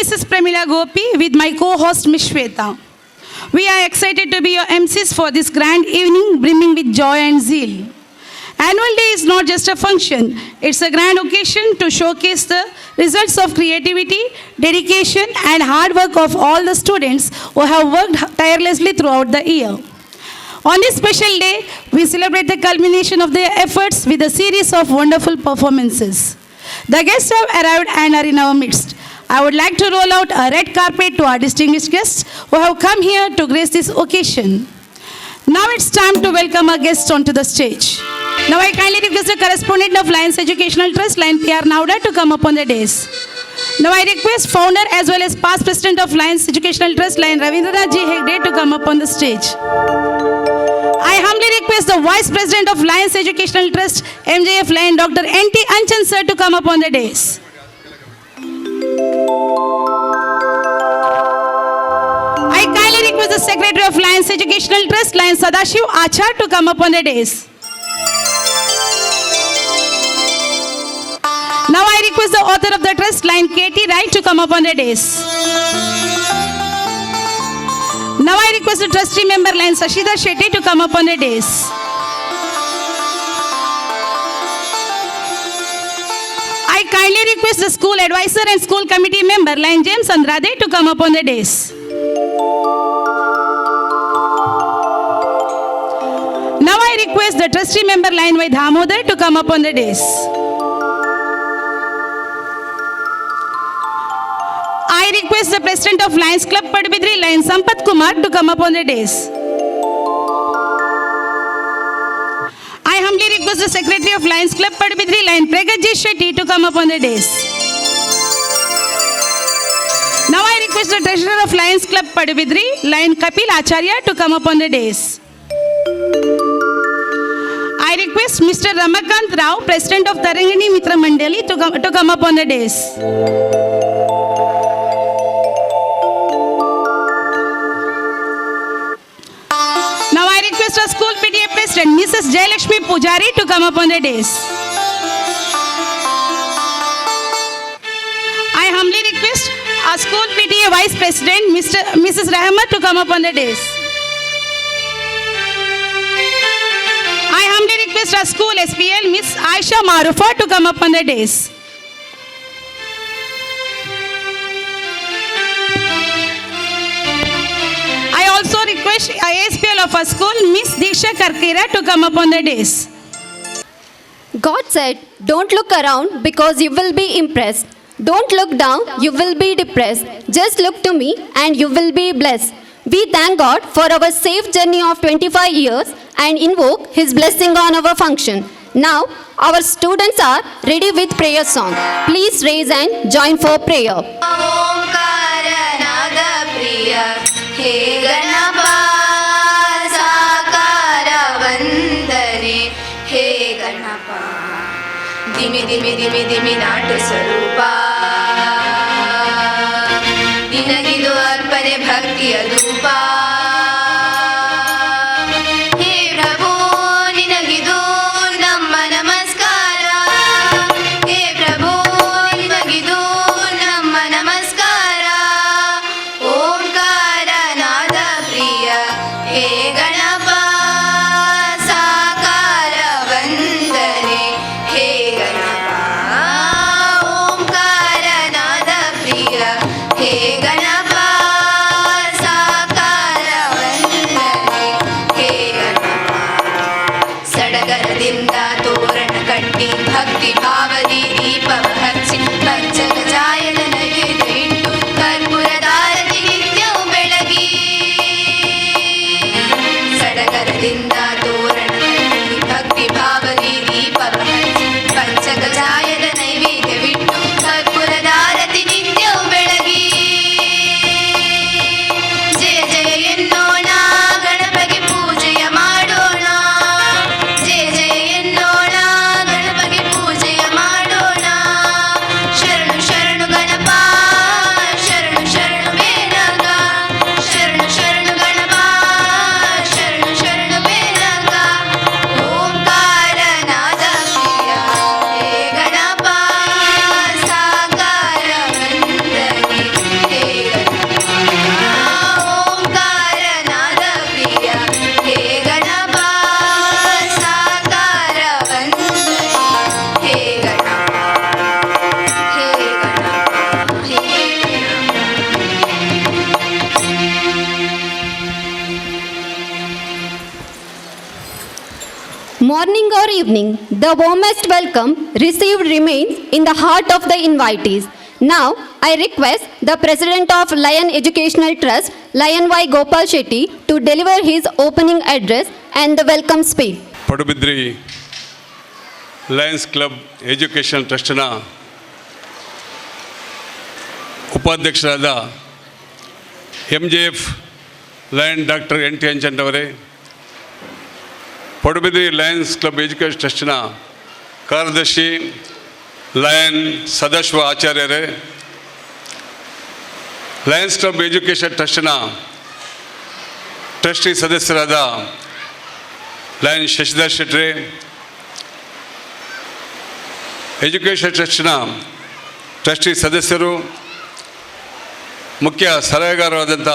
Mrs. Pramila Gopi with my co-host Ms. Shweta. We are excited to be your MCs for this grand evening brimming with joy and zeal. Annual Day is not just a function, it's a grand occasion to showcase the results of creativity, dedication and hard work of all the students who have worked tirelessly throughout the year. On this special day, we celebrate the culmination of their efforts with a series of wonderful performances. The guests have arrived and are in our midst. I would like to roll out a red carpet to our distinguished guests who have come here to grace this occasion. Now it's time to welcome our guests onto the stage. Now I kindly request the correspondent of Lions Educational Trust, Lion P.R. Nauda, to come up on the dais. Now I request founder as well as past president of Lions Educational Trust, Lion Ravindranath G. Hegde, to come up on the stage. I humbly request the vice president of Lions Educational Trust, MJF Lion, Dr. N.T. Anchan sir, to come up on the dais. I kindly request the secretary of Lions Educational Trust, Lion Sadashiv Achar, to come up on the dais. Now I request the author of the trust, Lion K.T. Wright, to come up on the dais. Now I request the trustee member, Lion Sashida Shetty, to come up on the dais. I kindly request the school advisor and school committee member, Lion James Andrade, to come up on the dais. Now I request the trustee member, Lion Y. Dhamodar, to come up on the dais. I request the president of Lions Club Padbidri, Lion Sampath Kumar, to come up on the dais. I humbly request the secretary of Lions Club Padbidri, Lion Pregaji Shetty, to come up on the dais. Now I request the treasurer of Lions Club Padbidri, Lion Kapil Acharya, to come up on the dais. I request Mr. Ramakant Rao, president of Tarangini Mitra Mandali, to come up on the dais. Now I request our school PTA president, Mrs. Jayalakshmi Pujari, to come up on the dais. I humbly request our school PTA vice president, Mrs. Rahmat, to come up on the dais. I humbly request our school SPL, Miss Aisha Marufa, to come up on the dais. I also request ISPL of our school, Miss Diksha Karkera, to come up on the dais. God said, don't look around because you will be impressed. Don't look down, you will be depressed. Just look to me and you will be blessed. We thank God for our safe journey of 25 years and invoke His blessing on our function. Now, our students are ready with prayer song. Please raise and join for prayer. धिमी धिमी धिमी धिमी नाट्य स्वरूपा निनगिदु अर्पणे भक्ति अदूपा हे प्रभु निनगिदु नम्म नमस्कार हे प्रभु निनगिदु नम्म नमस्कार ओंकार नाद प्रिय हे गणप साकार वंदने हे ओंकार नाद प्रिय हे गणप साकार वंदने हे गणप सडगरदिंद तोरण कट्टी भक्ति भावದಿ दीपವ ಹಚ್ಚಿ ಪಂಚಗಜಾಯನ ನೈವೇದ್ಯ ಇಟ್ಟು ಕರ್ಪೂರದಾರತಿ ನಿತ್ಯವೂ ಬೆಳಗಿ ಸಡಗರದಿಂದ ತೋರಣ ಕಟ್ಟಿ ಭಕ್ತಿ ಭಾವದಿ ದೀಪವ ಹಚ್ಚಿ ಪಂಚಗಜಾಯನ ನೈವೇದ್ಯವಿಟ್ಟು ಕರ್ಪೂರದಾರತಿ ನಿತ್ಯವೂ ಬೆಳಗಿ ಜಯ ಜಯ ಎನ್ನೋಣ ಗಣಪಗೆ ಪೂಜೆಯ ಮಾಡೋಣ ಜಯ ಜಯ ಎನ್ನೋಣ ಗಣಪಗೆ ಪೂಜೆಯ ಮಾಡೋಣ ಶರಣು before evening, the warmest welcome received remains in the heart of the invitees. Now, I request the President of Lion Educational Trust, Lion Y. Gopal Shetty, to deliver his opening address and the welcome speech. Padubidri lions club education ಟ್ರಸ್ಟ್ನ ಉಪಾಧ್ಯಕ್ಷರಾದ MJF lion doctor NT Anjan ಅವರೇ, Padubidri lions club education ಟ್ರಸ್ಟ್ನ ಕಾರ್ಯದರ್ಶಿ lion Sadashiva ಆಚಾರ್ಯರೇ, lions club education ಟ್ರಸ್ಟ್ನ trustee ಸದಸ್ಯರಾದ lion Shashidhar Shetty, education ಟ್ರಸ್ಟ್ನ trustee ಸದಸ್ಯರು, ಮುಖ್ಯ ಸಲಹೆಗಾರರಾದಂಥ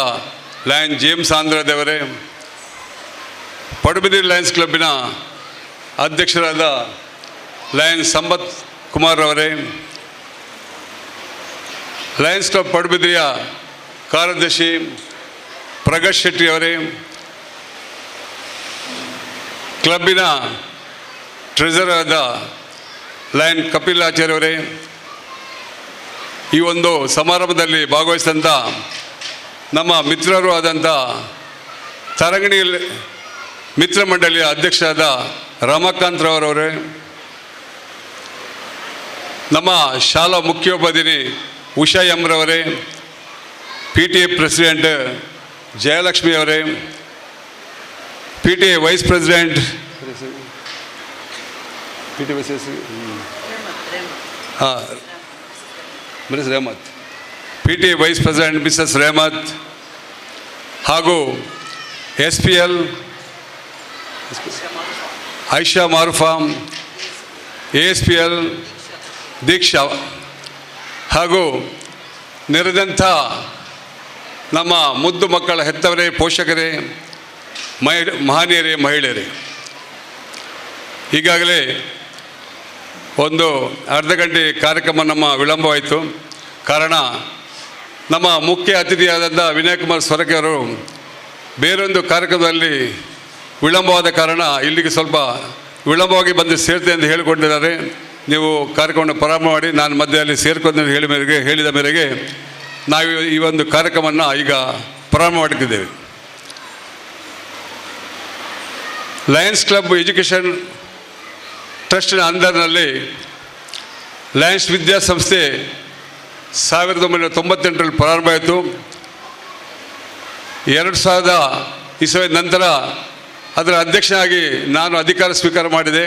ಲಯನ್ ಜೇಮ್ಸ್ ಆಂಧ್ರದೇವರೇ, ಪಡುಬಿದ್ರಿ ಲಯನ್ಸ್ ಕ್ಲಬ್ಬಿನ ಅಧ್ಯಕ್ಷರಾದ ಲಯನ್ ಸಂಪತ್ ಕುಮಾರ್ ಅವರೇ, ಲಯನ್ಸ್ ಕ್ಲಬ್ ಪಡುಬಿದ್ರಿಯ ಕಾರ್ಯದರ್ಶಿ ಪ್ರಗತ್ ಶೆಟ್ಟಿ ಅವರೇ, ಕ್ಲಬ್ಬಿನ ಟ್ರೆಜರರ್ ಆದ ಲಯನ್ ಕಪಿಲ್ ಆಚಾರ್ಯ ಅವರೇ, ಈ ಒಂದು ಸಮಾರಂಭದಲ್ಲಿ ಭಾಗವಹಿಸಿದಂಥ ನಮ್ಮ ಮಿತ್ರರು ಆದಂಥ ತರಂಗಿಣಿ ಮಿತ್ರ ಮಂಡಳಿಯ ಅಧ್ಯಕ್ಷರಾದ ರಮಾಕಾಂತ್ರವರವರೇ, ನಮ್ಮ ಶಾಲಾ ಮುಖ್ಯೋಪಾಧ್ಯಾಯಿನಿ ಉಷಾ ಎಂರವರೇ, PTA ಪ್ರೆಸಿಡೆಂಟ್ ಜಯಲಕ್ಷ್ಮಿ ಅವರೇ, PTA vice president miss Rehmat, PTA vice president Mrs Rehmat, ಹಾಗೂ SPL ಐಷಾ ಮಾರುಫಾ, ASPL ದೀಕ್ಷಾ, ಹಾಗೂ ನೆರೆದಂಥ ನಮ್ಮ ಮುದ್ದು ಮಕ್ಕಳ ಹೆತ್ತವರೇ, ಪೋಷಕರೇ, ಮಹನೀಯರೇ, ಮಹಿಳೆಯರೇ, ಈಗಾಗಲೇ ಒಂದು ಅರ್ಧ ಗಂಟೆ ಕಾರ್ಯಕ್ರಮ ನಮ್ಮ ವಿಳಂಬವಾಯಿತು. ಕಾರಣ ನಮ್ಮ ಮುಖ್ಯ ಅತಿಥಿಯಾದಂಥ ವಿನಯ್ ಕುಮಾರ್ ಸೊರಕೆ ಅವರು ಬೇರೊಂದು ಕಾರ್ಯಕ್ರಮದಲ್ಲಿ ವಿಳಂಬವಾದ ಕಾರಣ ಇಲ್ಲಿಗೆ ಸ್ವಲ್ಪ ವಿಳಂಬವಾಗಿ ಬಂದು ಸೇರ್ತೆ ಎಂದು ಹೇಳಿಕೊಂಡಿದ್ದಾರೆ. ನೀವು ಕಾರ್ಯಕ್ರಮವನ್ನು ಪ್ರಾರಂಭ ಮಾಡಿ, ನಾನು ಮಧ್ಯದಲ್ಲಿ ಸೇರ್ಕೊಂಡು ಹೇಳಿದ ಮೇರೆಗೆ ನಾವು ಈ ಒಂದು ಕಾರ್ಯಕ್ರಮವನ್ನು ಈಗ ಪ್ರಾರಂಭ ಮಾಡುತ್ತಿದ್ದೇವೆ. ಲಯನ್ಸ್ ಕ್ಲಬ್ ಎಜುಕೇಷನ್ ಟ್ರಸ್ಟ್ನ ಅಂಡರ್ನಲ್ಲಿ ಲಯನ್ಸ್ ವಿದ್ಯಾಸಂಸ್ಥೆ 1998ರಲ್ಲಿ ಪ್ರಾರಂಭ ಆಯಿತು. 2000 ಇಸವಿ ನಂತರ ಅದರ ಅಧ್ಯಕ್ಷನಾಗಿ ನಾನು ಅಧಿಕಾರ ಸ್ವೀಕಾರ ಮಾಡಿದೆ.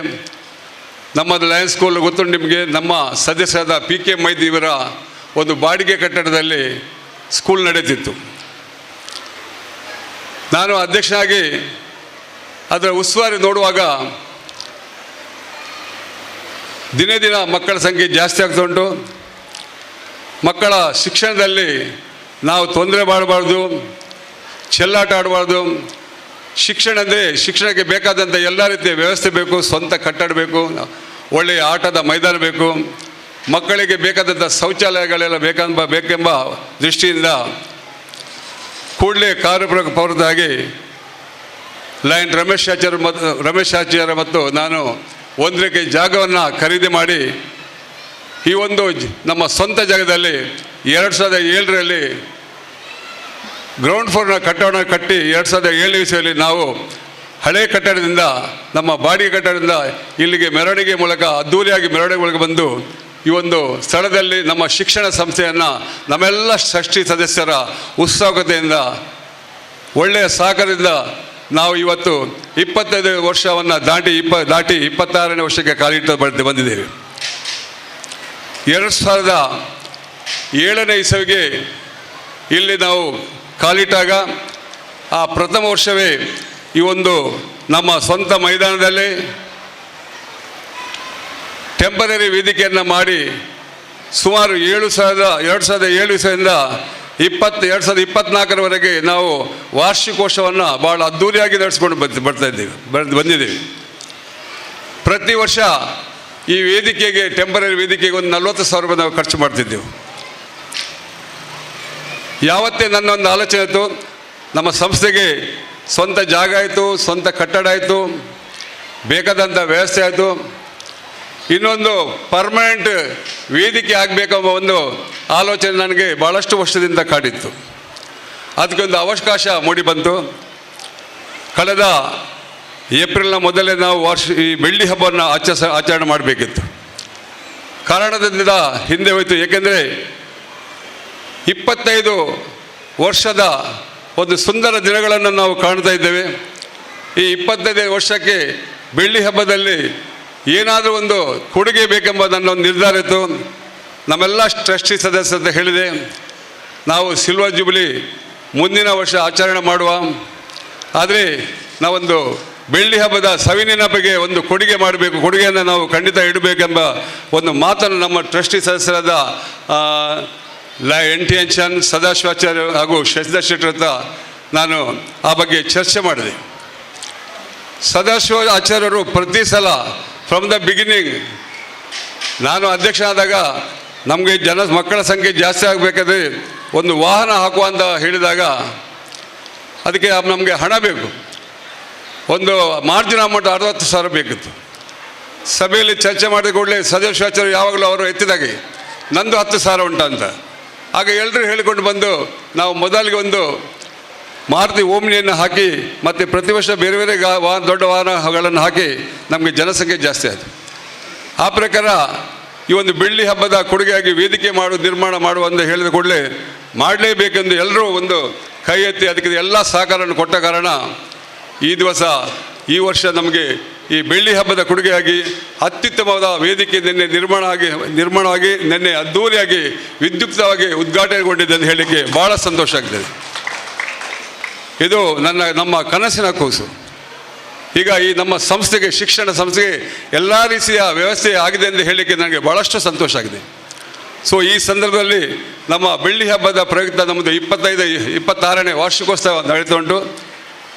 ನಮ್ಮದು ಲಯನ್ಸ್ ಸ್ಕೂಲ್ ಗೊತ್ತುಂಟು ನಿಮಗೆ, ನಮ್ಮ ಸದಸ್ಯರಾದ PK ಮೈದಿ ಇವರ ಒಂದು ಬಾಡಿಗೆ ಕಟ್ಟಡದಲ್ಲಿ ಸ್ಕೂಲ್ ನಡೆಯುತ್ತಿತ್ತು. ನಾನು ಅಧ್ಯಕ್ಷನಾಗಿ ಅದರ ಉಸ್ತುವಾರಿ ನೋಡುವಾಗ ದಿನೇ ದಿನ ಮಕ್ಕಳ ಸಂಖ್ಯೆ ಜಾಸ್ತಿ ಆಗ್ತಾ ಉಂಟು. ಮಕ್ಕಳ ಶಿಕ್ಷಣದಲ್ಲಿ ನಾವು ತೊಂದರೆ ಮಾಡಬಾರ್ದು, ಚೆಲ್ಲಾಟ ಆಡಬಾರ್ದು. ಶಿಕ್ಷಣ ಅಂದರೆ ಶಿಕ್ಷಣಕ್ಕೆ ಬೇಕಾದಂಥ ಎಲ್ಲ ರೀತಿಯ ವ್ಯವಸ್ಥೆ ಬೇಕು, ಸ್ವಂತ ಕಟ್ಟಡ ಬೇಕು, ಒಳ್ಳೆಯ ಆಟದ ಮೈದಾನ ಬೇಕು, ಮಕ್ಕಳಿಗೆ ಬೇಕಾದಂಥ ಶೌಚಾಲಯಗಳೆಲ್ಲ ಬೇಕೆಂಬ ದೃಷ್ಟಿಯಿಂದ ಕೂಡಲೇ ಕಾರ್ಯಪ್ರವೃತ್ತರಾಗಿ ಲಯನ್ ರಮೇಶ್ ಆಚಾರ್ಯ ಮತ್ತು ನಾನು ಒಂದಕ್ಕೆ ಜಾಗವನ್ನು ಖರೀದಿ ಮಾಡಿ ಈ ಒಂದು ನಮ್ಮ ಸ್ವಂತ ಜಾಗದಲ್ಲಿ 2007ರಲ್ಲಿ ಗ್ರೌಂಡ್ ಫ್ಲೋರ್ನ ಕಟ್ಟಡವನ್ನು ಕಟ್ಟಿ 2007 ಇಸವಿಯಲ್ಲಿ ನಾವು ಹಳೆ ಕಟ್ಟಡದಿಂದ, ನಮ್ಮ ಬಾಡಿಗೆ ಕಟ್ಟಡದಿಂದ ಇಲ್ಲಿಗೆ ಮೆರವಣಿಗೆ ಮೂಲಕ, ಅದ್ಧೂರಿಯಾಗಿ ಮೆರವಣಿಗೆ ಮೂಲಕ ಬಂದು ಈ ಒಂದು ಸ್ಥಳದಲ್ಲಿ ನಮ್ಮ ಶಿಕ್ಷಣ ಸಂಸ್ಥೆಯನ್ನು ನಮ್ಮೆಲ್ಲ ಟ್ರಸ್ಟಿ ಸದಸ್ಯರ ಉತ್ಸುಕತೆಯಿಂದ, ಒಳ್ಳೆಯ ಸಹಕಾರದಿಂದ ನಾವು ಇವತ್ತು 25 ವರ್ಷವನ್ನು ದಾಟಿ 26ನೇ ವರ್ಷಕ್ಕೆ ಕಾಲಿಟ್ಟು ಬಂದಿದ್ದೇವೆ. 2007ನೇ ಇಸವಿಗೆ ಇಲ್ಲಿ ನಾವು ಕಾಲಿಟ್ಟಾಗ ಆ ಪ್ರಥಮ ವರ್ಷವೇ ಈ ಒಂದು ನಮ್ಮ ಸ್ವಂತ ಮೈದಾನದಲ್ಲಿ ಟೆಂಪರರಿ ವೇದಿಕೆಯನ್ನು ಮಾಡಿ ಸುಮಾರು 2007 ಇಸವಿಯಿಂದ 2024ರವರೆಗೆ ನಾವು ವಾರ್ಷಿಕೋತ್ಸವವನ್ನು ಭಾಳ ಅದ್ಧೂರಿಯಾಗಿ ನಡೆಸ್ಕೊಂಡು ಬಂದಿದ್ದೀವಿ. ಪ್ರತಿ ವರ್ಷ ಈ ವೇದಿಕೆಗೆ, ಟೆಂಪರರಿ ವೇದಿಕೆಗೆ ಒಂದು 40,000 ರೂಪಾಯಿ ನಾವು ಖರ್ಚು ಮಾಡ್ತಿದ್ದೆವು. ಯಾವತ್ತೇ ನನ್ನ ಒಂದು ಆಲೋಚನೆ ಆಯಿತು, ನಮ್ಮ ಸಂಸ್ಥೆಗೆ ಸ್ವಂತ ಜಾಗ ಆಯಿತು, ಸ್ವಂತ ಕಟ್ಟಡ ಆಯಿತು, ಬೇಕಾದಂಥ ವ್ಯವಸ್ಥೆ ಆಯಿತು. ಇನ್ನೊಂದು ಪರ್ಮನೆಂಟ್ ವೇದಿಕೆ ಆಗಬೇಕೆಂಬ ಒಂದು ಆಲೋಚನೆ ನನಗೆ ಭಾಳಷ್ಟು ವರ್ಷದಿಂದ ಕಾಡಿತ್ತು. ಅದಕ್ಕೊಂದು ಅವಕಾಶ ಮೂಡಿ ಬಂತು. ಕಳೆದ ಏಪ್ರಿಲ್ನ ಮೊದಲೇ ನಾವು ಈ ಬೆಳ್ಳಿ ಹಬ್ಬವನ್ನು ಆಚರಣೆ ಮಾಡಬೇಕಿತ್ತು. ಕಾರಣದಿಂದ ಹಿಂದೆ ಹೋಯಿತು. ಏಕೆಂದರೆ 25 ವರ್ಷದ ಒಂದು ಸುಂದರ ದಿನಗಳನ್ನು ನಾವು ಕಾಣ್ತಾ ಇದ್ದೇವೆ. ಈ 25 ವರ್ಷಕ್ಕೆ ಬೆಳ್ಳಿ ಹಬ್ಬದಲ್ಲಿ ಏನಾದರೂ ಒಂದು ಕೊಡುಗೆ ಬೇಕೆಂಬುದನ್ನು ಒಂದು ನಿರ್ಧಾರ ಇತ್ತು. ನಮ್ಮೆಲ್ಲ ಟ್ರಸ್ಟಿ ಸದಸ್ಯರು ಹೇಳಿದೆ, ನಾವು ಸಿಲ್ವರ್ ಜೂಬ್ಲಿ ಮುಂದಿನ ವರ್ಷ ಆಚರಣೆ ಮಾಡುವ, ಆದರೆ ನಾವೊಂದು ಬೆಳ್ಳಿ ಹಬ್ಬದ ಸವಿನೆನಪಿಗೆ ಒಂದು ಕೊಡುಗೆ ಮಾಡಬೇಕು, ಕೊಡುಗೆಯನ್ನು ನಾವು ಖಂಡಿತ ಇಡಬೇಕೆಂಬ ಒಂದು ಮಾತನ್ನು ನಮ್ಮ ಟ್ರಸ್ಟಿ ಸದಸ್ಯರಾದ NT ಅಂಚನ್, ಸದಾಶಿವಾಚಾರ್ಯ ಹಾಗೂ ಶಶಿಧರ್ ಶೆಟ್ಟರ್ ಹತ್ರ ನಾನು ಆ ಬಗ್ಗೆ ಚರ್ಚೆ ಮಾಡಿದೆ. ಸದಾಶಿವ ಆಚಾರ್ಯರು ಪ್ರತಿ ಸಲ ಫ್ರಮ್ ದ ಬಿಗಿನಿಂಗ್, ನಾನು ಅಧ್ಯಕ್ಷನಾದಾಗ ನಮಗೆ ಮಕ್ಕಳ ಸಂಖ್ಯೆ ಜಾಸ್ತಿ ಆಗಬೇಕಾದ್ರೆ ಒಂದು ವಾಹನ ಹಾಕುವ ಅಂತ ಹೇಳಿದಾಗ ಅದಕ್ಕೆ ನಮಗೆ ಹಣ ಬೇಕು. ಒಂದು ಮಾರ್ಜಿನ್ ಅಮೌಂಟ್ 60,000 ಬೇಕಿತ್ತು. ಸಭೆಯಲ್ಲಿ ಚರ್ಚೆ ಮಾಡಿದ ಕೂಡಲೇ ಸದಾಶಿವಾಚಾರ್ಯರು ಯಾವಾಗಲೂ ಅವರು ಎತ್ತಿದಾಗೆ ನಂದು 10,000 ಉಂಟಂತ. ಆಗ ಎಲ್ಲರೂ ಹೇಳಿಕೊಂಡು ಬಂದು ನಾವು ಮೊದಲಿಗೆ ಒಂದು ಮಾರುತಿ ಓಮ್ನಿಯನ್ನು ಹಾಕಿ ಮತ್ತು ಪ್ರತಿ ವರ್ಷ ಬೇರೆ ಬೇರೆ ದೊಡ್ಡ ವಾಹನಗಳನ್ನು ಹಾಕಿ ನಮಗೆ ಜನಸಂಖ್ಯೆ ಜಾಸ್ತಿ ಆಯಿತು. ಆ ಪ್ರಕಾರ ಈ ಒಂದು ಬೆಳ್ಳಿ ಹಬ್ಬದ ಕೊಡುಗೆಯಾಗಿ ವೇದಿಕೆ ನಿರ್ಮಾಣ ಮಾಡುವ ಅಂತ ಹೇಳಿದ ಕೂಡಲೇ ಮಾಡಲೇಬೇಕೆಂದು ಎಲ್ಲರೂ ಒಂದು ಕೈ ಎತ್ತಿ ಅದಕ್ಕೆ ಎಲ್ಲ ಸಹಕಾರವನ್ನು ಕೊಟ್ಟ ಕಾರಣ ಈ ವರ್ಷ ನಮಗೆ ಈ ಬೆಳ್ಳಿ ಹಬ್ಬದ ಕೊಡುಗೆಯಾಗಿ ಅತ್ಯುತ್ತಮವಾದ ವೇದಿಕೆ ನಿನ್ನೆ ನಿರ್ಮಾಣವಾಗಿ ನಿನ್ನೆ ಅದ್ಧೂರಿಯಾಗಿ ವಿದ್ಯುಕ್ತವಾಗಿ ಉದ್ಘಾಟನೆಗೊಂಡಿದೆ ಅಂತ ಹೇಳಲಿಕ್ಕೆ ಭಾಳ ಸಂತೋಷ ಆಗ್ತದೆ. ಇದು ನಮ್ಮ ಕನಸಿನ ಕೂಸು. ಈಗ ಈ ನಮ್ಮ ಸಂಸ್ಥೆಗೆ, ಶಿಕ್ಷಣ ಸಂಸ್ಥೆಗೆ ಎಲ್ಲ ರೀತಿಯ ವ್ಯವಸ್ಥೆ ಆಗಿದೆ ಎಂದು ಹೇಳಲಿಕ್ಕೆ ನನಗೆ ಭಾಳಷ್ಟು ಸಂತೋಷ ಆಗಿದೆ. ಸೊ ಈ ಸಂದರ್ಭದಲ್ಲಿ ನಮ್ಮ ಬೆಳ್ಳಿ ಹಬ್ಬದ ಪ್ರಯುಕ್ತ ನಮ್ಮದು 26ನೇ ವಾರ್ಷಿಕೋತ್ಸವ ನಡೀತಾ ಉಂಟು.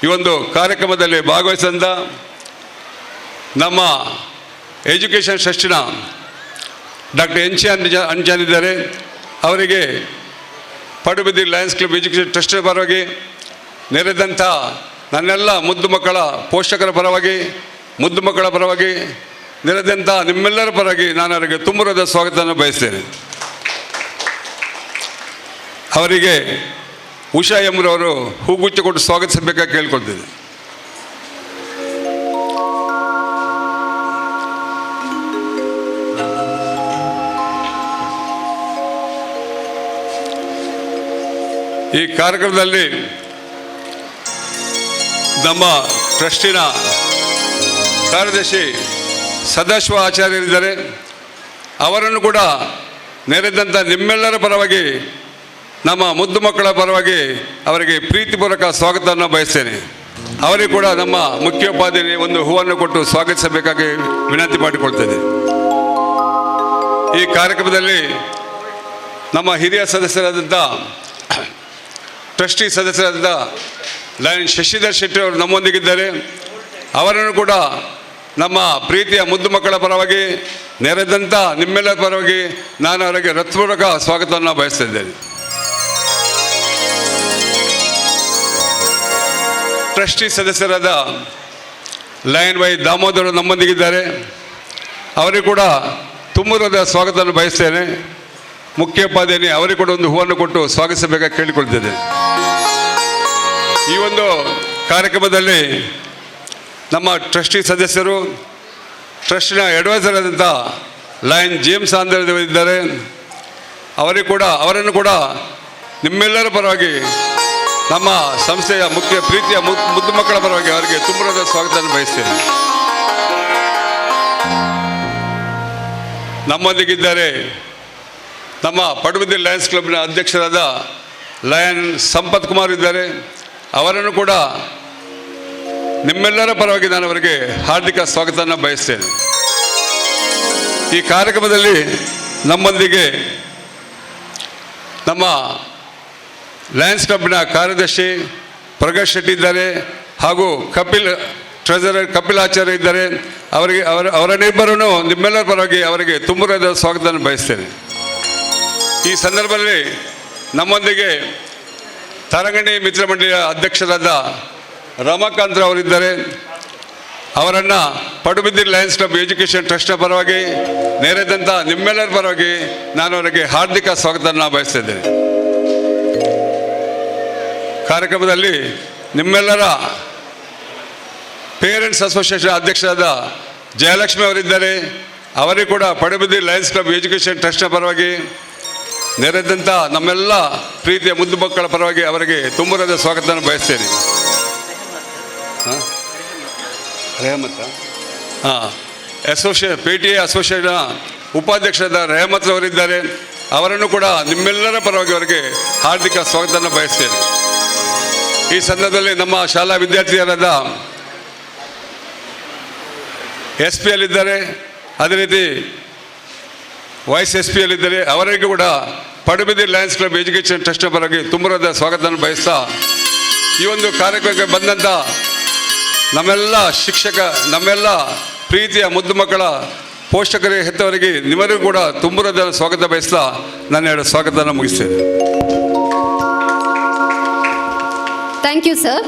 ಈ ಒಂದು ಕಾರ್ಯಕ್ರಮದಲ್ಲಿ ಭಾಗವಹಿಸಿದ ನಮ್ಮ ಎಜುಕೇಷನ್ ಟ್ರಸ್ಟಿನ ಡಾಕ್ಟರ್ NC ಅಂಜನ್ ಇದ್ದಾರೆ. ಅವರಿಗೆ ಪಡುಬಿದ್ರಿ ಲಯನ್ಸ್ ಕ್ಲಬ್ ಎಜುಕೇಷನ್ ಟ್ರಸ್ಟಿನ ಪರವಾಗಿ, ನೆರೆದಂಥ ನನ್ನೆಲ್ಲ ಮುದ್ದು ಮಕ್ಕಳ ಪೋಷಕರ ಪರವಾಗಿ, ಮುದ್ದು ಮಕ್ಕಳ ಪರವಾಗಿ, ನೆರೆದಂಥ ನಿಮ್ಮೆಲ್ಲರ ಪರವಾಗಿ ನಾನು ಅವರಿಗೆ ತುಂಬುರದ ಸ್ವಾಗತವನ್ನು ಬಯಸ್ತೇನೆ. ಅವರಿಗೆ ಉಷಾ ಎಂಬುರವರು ಹೂಗುಚ್ಚ ಕೊಟ್ಟು ಸ್ವಾಗತಿಸಬೇಕಾಗಿ ಕೇಳ್ಕೊಳ್ತಿದ್ದೆ. ಈ ಕಾರ್ಯಕ್ರಮದಲ್ಲಿ ನಮ್ಮ ಟ್ರಸ್ಟಿನ ಕಾರ್ಯದರ್ಶಿ ಸದಾಶಿವ ಆಚಾರ್ಯರಿದ್ದಾರೆ. ಅವರನ್ನು ಕೂಡ ನೆರೆದಂಥ ನಿಮ್ಮೆಲ್ಲರ ಪರವಾಗಿ, ನಮ್ಮ ಮುದ್ದು ಮಕ್ಕಳ ಪರವಾಗಿ ಅವರಿಗೆ ಪ್ರೀತಿಪೂರ್ವಕ ಸ್ವಾಗತವನ್ನು ಬಯಸ್ತೇನೆ. ಅವರಿಗೆ ಕೂಡ ನಮ್ಮ ಮುಖ್ಯೋಪಾಧ್ಯಾಯ ಒಂದು ಹೂವನ್ನು ಕೊಟ್ಟು ಸ್ವಾಗತಿಸಬೇಕಾಗಿ ವಿನಂತಿ ಮಾಡಿಕೊಳ್ತೇನೆ. ಈ ಕಾರ್ಯಕ್ರಮದಲ್ಲಿ ನಮ್ಮ ಹಿರಿಯ ಸದಸ್ಯರಾದಂಥ ಟ್ರಸ್ಟಿ ಸದಸ್ಯರಾದಂಥ ಶಶಿಧರ್ ಶೆಟ್ಟರ್ ಅವರು ನಮ್ಮೊಂದಿಗಿದ್ದಾರೆ. ಅವರನ್ನು ಕೂಡ ನಮ್ಮ ಪ್ರೀತಿಯ ಮುದ್ದು ಮಕ್ಕಳ ಪರವಾಗಿ, ನೆರೆದಂಥ ನಿಮ್ಮೆಲ್ಲರ ಪರವಾಗಿ ನಾನು ಅವರಿಗೆ ಹೃತ್ಪೂರ್ವಕ ಸ್ವಾಗತವನ್ನು ಬಯಸ್ತಿದ್ದೇನೆ. ಟ್ರಸ್ಟಿ ಸದಸ್ಯರಾದ ಲಯನ್ ವೈ ದಾಮೋದರ್ ನಮ್ಮೊಂದಿಗಿದ್ದಾರೆ. ಅವರಿಗೂ ಕೂಡ ತುಂಬುರದ ಸ್ವಾಗತವನ್ನು ಬಯಸ್ತೇನೆ. ಮುಖ್ಯೋಪಾಧ್ಯಾಯನಿ ಅವರಿಗೆ ಕೂಡ ಒಂದು ಹೂವನ್ನು ಕೊಟ್ಟು ಸ್ವಾಗತಿಸಬೇಕಾಗಿ ಕೇಳಿಕೊಳ್ತಿದ್ದೇನೆ. ಈ ಒಂದು ಕಾರ್ಯಕ್ರಮದಲ್ಲಿ ನಮ್ಮ ಟ್ರಸ್ಟಿ ಸದಸ್ಯರು, ಟ್ರಸ್ಟಿನ ಅಡ್ವೈಸರ್ ಆದಂಥ ಲಯನ್ ಜೇಮ್ಸ್ ಆಂಧ್ರ ಇದ್ದಾರೆ. ಅವರನ್ನು ಕೂಡ ನಿಮ್ಮೆಲ್ಲರ ಪರವಾಗಿ, ನಮ್ಮ ಸಂಸ್ಥೆಯ ಪ್ರೀತಿಯ ಮುದ್ದು ಮಕ್ಕಳ ಪರವಾಗಿ ಅವರಿಗೆ ತುಂಬರದ ಸ್ವಾಗತವನ್ನು ಬಯಸ್ತೇನೆ. ನಮ್ಮೊಂದಿಗಿದ್ದಾರೆ ನಮ್ಮ ಪಡುಬಿದ್ರಿ ಲಯನ್ಸ್ ಕ್ಲಬ್ನ ಅಧ್ಯಕ್ಷರಾದ ಲಯನ್ ಸಂಪತ್ ಕುಮಾರ್ ಇದ್ದಾರೆ. ಅವರನ್ನು ಕೂಡ ನಿಮ್ಮೆಲ್ಲರ ಪರವಾಗಿ ನಾನು ಅವರಿಗೆ ಹಾರ್ದಿಕ ಸ್ವಾಗತವನ್ನು ಬಯಸ್ತೇನೆ. ಈ ಕಾರ್ಯಕ್ರಮದಲ್ಲಿ ನಮ್ಮೊಂದಿಗೆ ನಮ್ಮ ಲಯನ್ಸ್ ಕ್ಲಬ್ನ ಕಾರ್ಯದರ್ಶಿ ಪ್ರಕಾಶ್ ಶೆಟ್ಟಿ ಇದ್ದಾರೆ, ಹಾಗೂ ಟ್ರೆಜರರ್ ಕಪಿಲ್ ಆಚಾರ್ಯ ಇದ್ದಾರೆ. ಅವರನ್ನಿಬ್ಬರನ್ನು ನಿಮ್ಮೆಲ್ಲರ ಪರವಾಗಿ ಅವರಿಗೆ ತುಂಬುರದ ಸ್ವಾಗತವನ್ನು ಬಯಸ್ತೇನೆ. ಈ ಸಂದರ್ಭದಲ್ಲಿ ನಮ್ಮೊಂದಿಗೆ ತರಂಗಣಿ ಮಿತ್ರ ಮಂಡಳಿಯ ಅಧ್ಯಕ್ಷರಾದ ರಮಾಕಾಂತ್ ಅವರಿದ್ದಾರೆ. ಅವರನ್ನು ಪಡುಬಿದ್ರಿ ಲಯನ್ಸ್ ಕ್ಲಬ್ ಎಜುಕೇಷನ್ ಟ್ರಸ್ಟ್ನ ಪರವಾಗಿ ನೆರೆದಂಥ ನಿಮ್ಮೆಲ್ಲರ ಪರವಾಗಿ ನಾನು ಅವರಿಗೆ ಹಾರ್ದಿಕ ಸ್ವಾಗತವನ್ನು ಬಯಸ್ತಿದ್ದೇನೆ. ಕಾರ್ಯಕ್ರಮದಲ್ಲಿ ನಿಮ್ಮೆಲ್ಲರ ಪೇರೆಂಟ್ಸ್ ಅಸೋಸಿಯೇಷನ್ ಅಧ್ಯಕ್ಷರಾದ ಜಯಲಕ್ಷ್ಮಿ ಅವರಿದ್ದಾರೆ. ಅವರಿಗೂ ಕೂಡ ಪಡುಬಿದ್ರಿ ಲಯನ್ಸ್ ಕ್ಲಬ್ ಎಜುಕೇಷನ್ ಟ್ರಸ್ಟ್ನ ಪರವಾಗಿ ನೆರೆದಂಥ ನಮ್ಮೆಲ್ಲ ಪ್ರೀತಿಯ ಮುದ್ದು ಮಕ್ಕಳ ಪರವಾಗಿ ಅವರಿಗೆ ತುಂಬುರದ ಸ್ವಾಗತವನ್ನು ಬಯಸ್ತೇನೆ. ಪಿ ಟಿ ಎ ಅಸೋಸಿಯೇಷನ್ನ ಉಪಾಧ್ಯಕ್ಷರಾದ ರೆಹಮತ್ ಅವರಿದ್ದಾರೆ. ಅವರನ್ನು ಕೂಡ ನಿಮ್ಮೆಲ್ಲರ ಪರವಾಗಿ ಅವರಿಗೆ ಹಾರ್ದಿಕ ಸ್ವಾಗತವನ್ನು ಬಯಸ್ತೇನೆ. ಈ ಸಂದರ್ಭದಲ್ಲಿ ನಮ್ಮ ಶಾಲಾ ವಿದ್ಯಾರ್ಥಿಯರಾದ ಎಸ್ ಪಿ ಯಲ್ಲಿದ್ದಾರೆ, ಅದೇ ರೀತಿ ವೈಸ್ ಎಸ್ ಪಿ ಯಲ್ಲಿದ್ದಾರೆ. ಅವರಿಗೂ ಕೂಡ ಪಡುಬಿದ್ರಿ ಲಯನ್ಸ್ ಕ್ಲಬ್ ಎಜುಕೇಷನ್ ಟ್ರಸ್ಟ್ನ ಪರವಾಗಿ ತುಂಬರದ ಸ್ವಾಗತವನ್ನು ಬಯಸ್ತಾ, ಈ ಒಂದು ಕಾರ್ಯಕ್ರಮಕ್ಕೆ ಬಂದಂಥ ನಮ್ಮೆಲ್ಲ ಶಿಕ್ಷಕ, ನಮ್ಮೆಲ್ಲ ಪ್ರೀತಿಯ ಮುದ್ದು ಮಕ್ಕಳ ಪೋಷಕರಿಗೆ, ಹೆತ್ತವರಿಗೆ ನಿಮ್ಮರಿಗೂ ಕೂಡ ತುಂಬರದ ಸ್ವಾಗತ ಬಯಸ್ತಾ ನಾನು ಎರಡು ಸ್ವಾಗತವನ್ನು ಮುಗಿಸ್ತೇನೆ. Thank you, sir.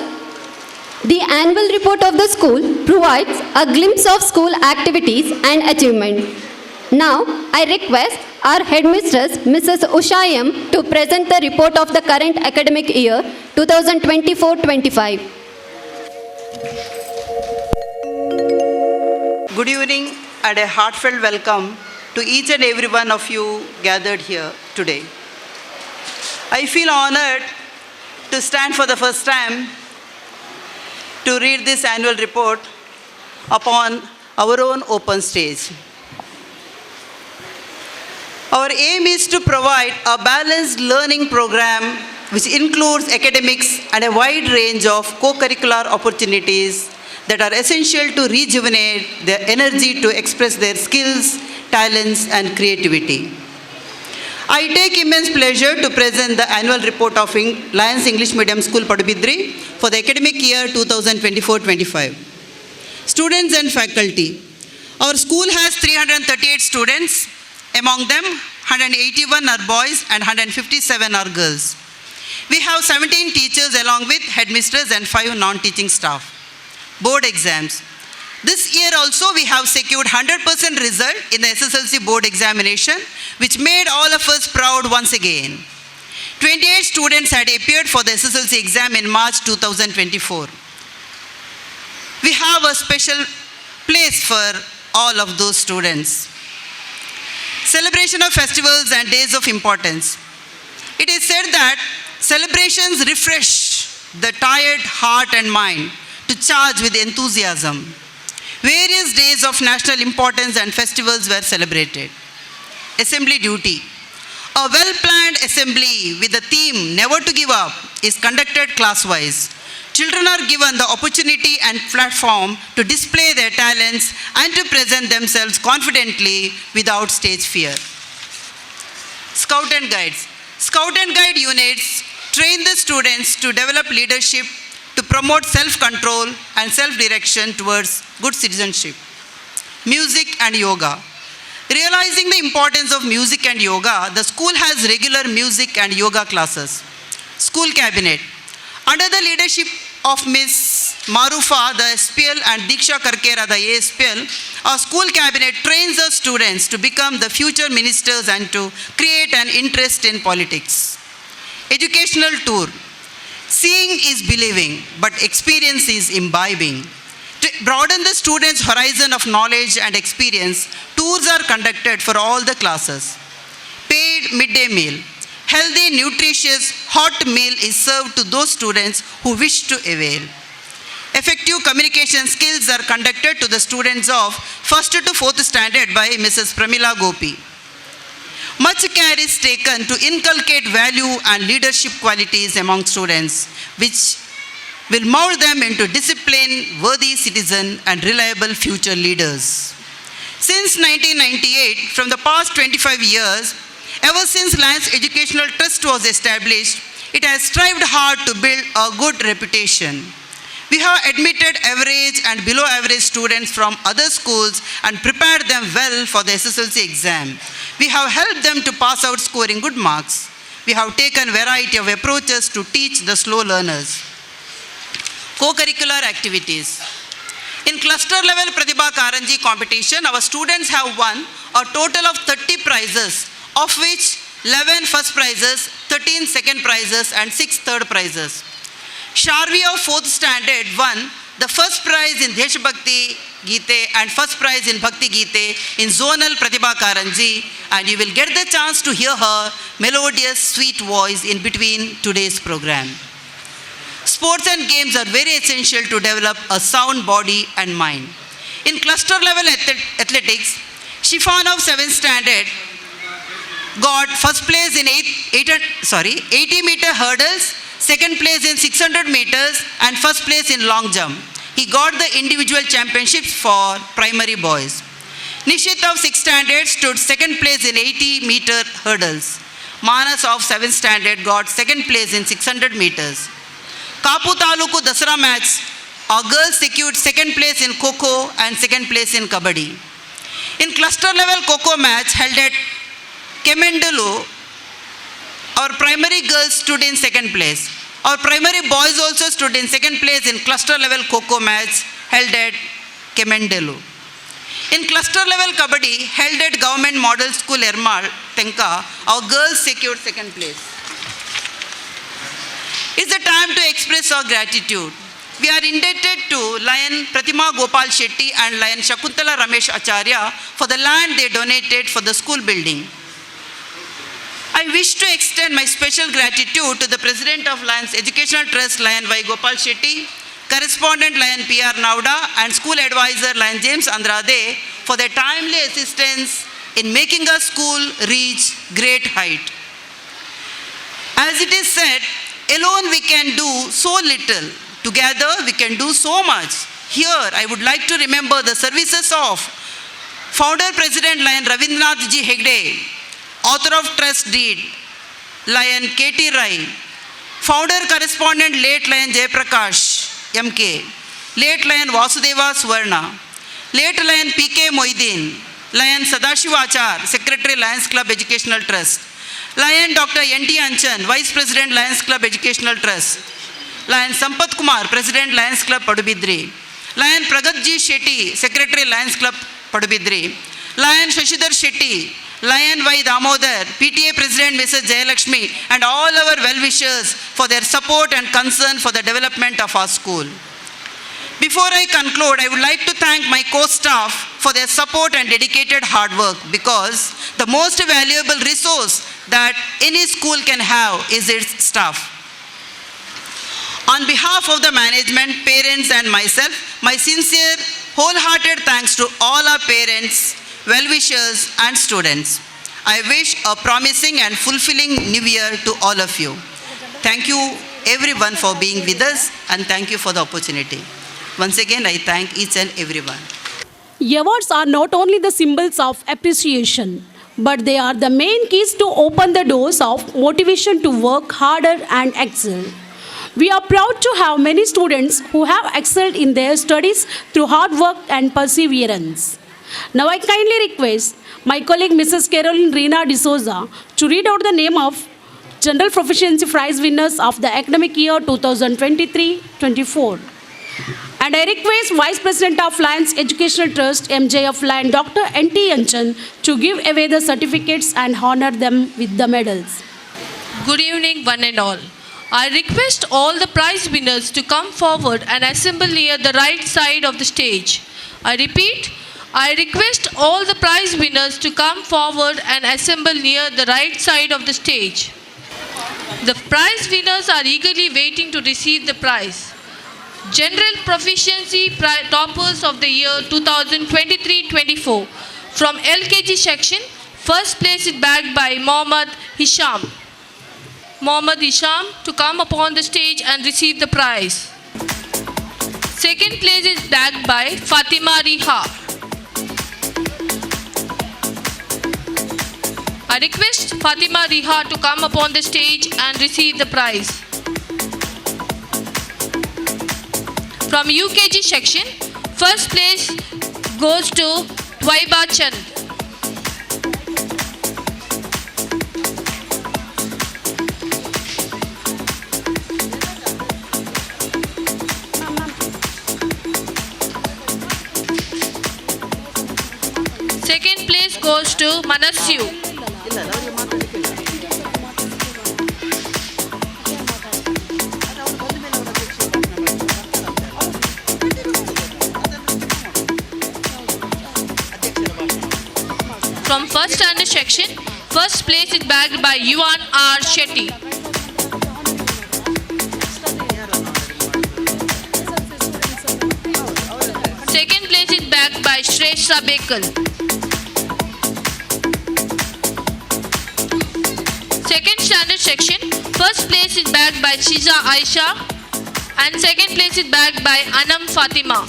The annual report of the school provides a glimpse of school activities and achievement. Now, I request our headmistress, Mrs. Usha M, to present the report of the current academic year 2024-25. Good evening and a heartfelt welcome to each and every one of you gathered here today. I feel honored to stand for the first time to read this annual report upon our own open stage. Our aim is to provide a balanced learning program which includes academics and a wide range of co-curricular opportunities that are essential to rejuvenate their energy to express their skills, talents, and creativity. I take immense pleasure to present the annual report of Lions English Medium School, Padubidri for the academic year 2024-25. Students and faculty. Our school has 338 students. Among them, 181 are boys and 157 are girls. We have 17 teachers along with headmistress and 5 non-teaching staff. Board exams. This year also we have secured 100% result in the SSLC board examination, which made all of us proud once again. 28 students had appeared for the SSLC exam in March 2024. We have a special place for all of those students. Celebration of festivals and days of importance. It is said that celebrations refresh the tired heart and mind to charge with enthusiasm. Various days of national importance and festivals were celebrated. Assembly duty. A well-planned assembly with the theme Never to Give Up is conducted class-wise. Children are given the opportunity and platform to display their talents and to present themselves confidently without stage fear. Scout and Guides. Scout and Guide units train the students to develop leadership, to promote self-control and self-direction towards good citizenship. Music and yoga. Realizing the importance of music and yoga, the school has regular music and yoga classes. School cabinet. Under the leadership of Ms. Marufa, the SPL, and Diksha Karkera, the ASPL, our school cabinet trains our students to become the future ministers and to create an interest in politics. Educational tour. Seeing is believing, but experience is imbibing. To broaden the students' horizon of knowledge and experience, tours are conducted for all the classes. Paid midday meal. Healthy, nutritious, hot meal is served to those students who wish to avail. Effective communication skills are conducted to the students of 1st to 4th standard by Mrs. Pramila Gopi. Much care is taken to inculcate value and leadership qualities among students, which will mold them into disciplined, worthy citizen and reliable future leaders. Since 1998, from the past 25 years, ever since Lions Educational Trust was established, it has strived hard to build a good reputation. We have admitted average and below average students from other schools and prepared them well for the SSLC exam. We have helped them to pass out scoring good marks. We have taken variety of approaches to teach the slow learners. Co-curricular activities. In cluster level Pratibha Karanji competition, our students have won a total of 30 prizes, of which 11 first prizes, 13 second prizes, and 6 third prizes. Sharvi of 4th standard won the first prize in Deshbhakti Gite and first prize in Bhakti Gite in zonal Pratibha Karanji, and you will get the chance to hear her melodious, sweet voice in between today's program. Sports and games are very essential to develop a sound body and mind. In cluster level athletics, Shifan of 7th standard got first place in 80-meter hurdles, second place in 600 meters, and first place in long jump. He got the individual championships for primary boys. Nishit of 6th standard stood second place in 80-meter hurdles. Manas of 7th standard got second place in 600 meters. Kapu Taluku Dasara match, our girls secured second place in Kho-Kho and second place in Kabaddi. In cluster level Kho-Kho match held at Kemendalu, our primary girls stood in second place. Our primary boys also stood in second place in cluster level Kho-Kho match held at Kemendalu. In cluster level Kabaddi held at Government Model School Ermal, Tenka, our girls secured second place. It's the time to express our gratitude. We are indebted to Lion Pratima Gopal Shetty and Lion Shakuntala Ramesh Acharya for the land they donated for the school building. I wish to extend my special gratitude to the President of Lions Educational Trust, Lion Y. Gopal Shetty, Correspondent Lion P.R. Nauda, and School Advisor Lion James Andrade for their timely assistance in making our school reach great height. As it is said, alone we can do so little. Together we can do so much. Here I would like to remember the services of Founder President Lion Ravindranath Ji Hegde, Author of Trust Deed, Lion K.T. Rai, Founder Correspondent Late Lion Jayaprakash M.K., Late Lion Vasudeva Swarna, Late Lion P.K. Moideen, Lion Sadashiva Achar, Secretary Lions Club Educational Trust, Lion Dr. N.T. Anchan, Vice President Lions Club Educational Trust, Lion Sampath Kumar, President Lions Club Padubidri, Lion Pragat Ji Shetty, Secretary Lions Club Padubidri, Lion Shashidhar Shetty, Lion Y. Damodar, PTA President Mrs. Jayalakshmi, and all our well-wishers for their support and concern for the development of our school. Before I conclude, I would like to thank my co-staff for their support and dedicated hard work, because the most valuable resource that any school can have is its staff. On behalf of the management, parents, and myself, my sincere, wholehearted thanks to all our parents, well-wishers, and students. I wish a promising and fulfilling new year to all of you. Thank you everyone for being with us, and thank you for the opportunity. Once again, I thank each and everyone. Awards are not only the symbols of appreciation, but they are the main keys to open the doors of motivation to work harder and excel. We are proud to have many students who have excelled in their studies through hard work and perseverance. Now I kindly request my colleague Mrs. Caroline Rina D'Souza to read out the name of General Proficiency Prize winners of the academic year 2023-24. And I request Vice President of Lions Educational Trust, MJF Lion, Dr. N.T. Anchan, to give away the certificates and honor them with the medals. Good evening, one and all. I request all the prize winners to come forward and assemble near the right side of the stage. I repeat, I request all the prize winners to come forward and assemble near the right side of the stage. The prize winners are eagerly waiting to receive the prize. General Proficiency Toppers of the year 2023-24 from LKG section, first place is bagged by Mohammad Hisham. Mohammad Hisham to come upon the stage and receive the prize. Second place is bagged by Fatima Riha. I request Fatima Riha to come upon the stage and receive the prize. From UKG section, first place goes to Twaiba Chand. goes to Manasyu. From first standard section, first place is bagged by Yuan R. Shetty. Second place is bagged by Shresha Bekal. Second standard section, first place is bagged by Shiza Aisha and second place is bagged by Anam Fatima.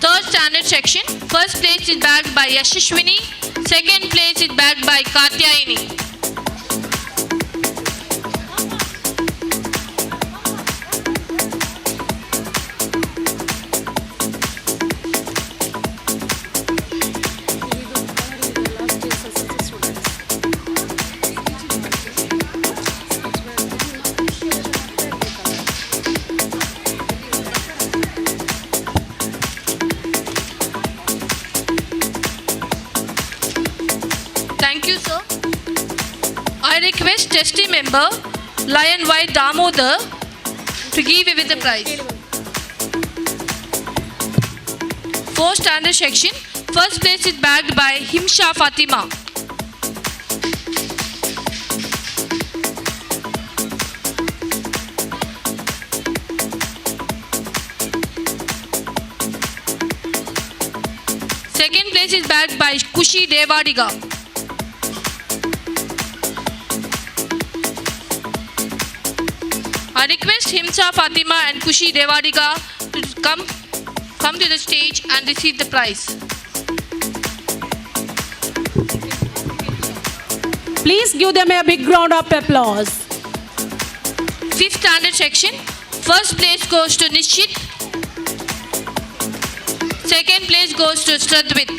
Third standard section, first place is bagged by Yashashwini, second place is bagged by Katyayini. Thank you, sir. I request trustee member Lion Y Damodar to give away the prize. Fourth standard section, first place is bagged by Himsha Fatima. Second place is bagged by Kushi Devadiga. I request Himsa Fatima and Kushi Devadiga to come to the stage and receive the prize. Please give them a big round of applause. Fifth standard section, first place goes to Nishit. Second place goes to Stradvit.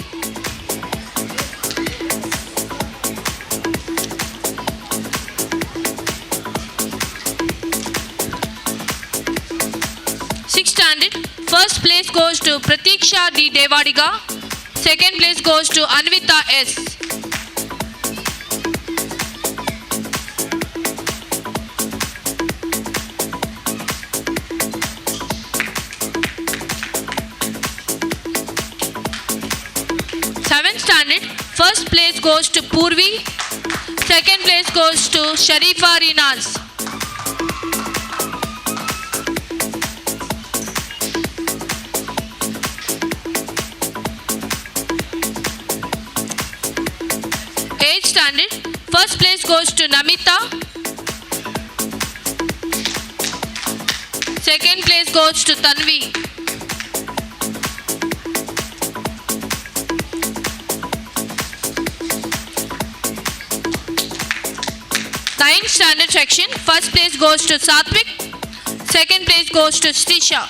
Sixth standard, first place goes to Pratiksha D. Devadiga. Second place goes to Anvita S. Seventh standard, first place goes to Purvi. Second place goes to Sharifa Rinaz. Eighth standard, first place goes to Namita. Second place goes to Tanvi. Ninth standard section, first place goes to Satvik. Second place goes to Stisha.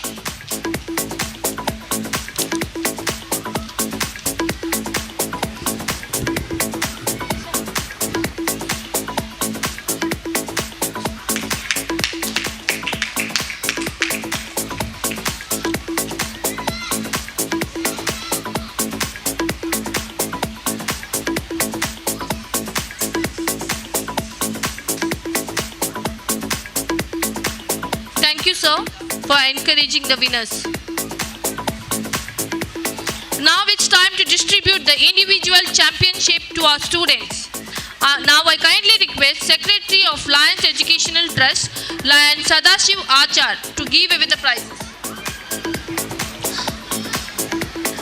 Thank you, sir, for encouraging the winners. Now it's time to distribute the individual championship to our students. Now I kindly request Secretary of Lions Educational Trust, Lion Sadashiv Achar, to give away the prizes.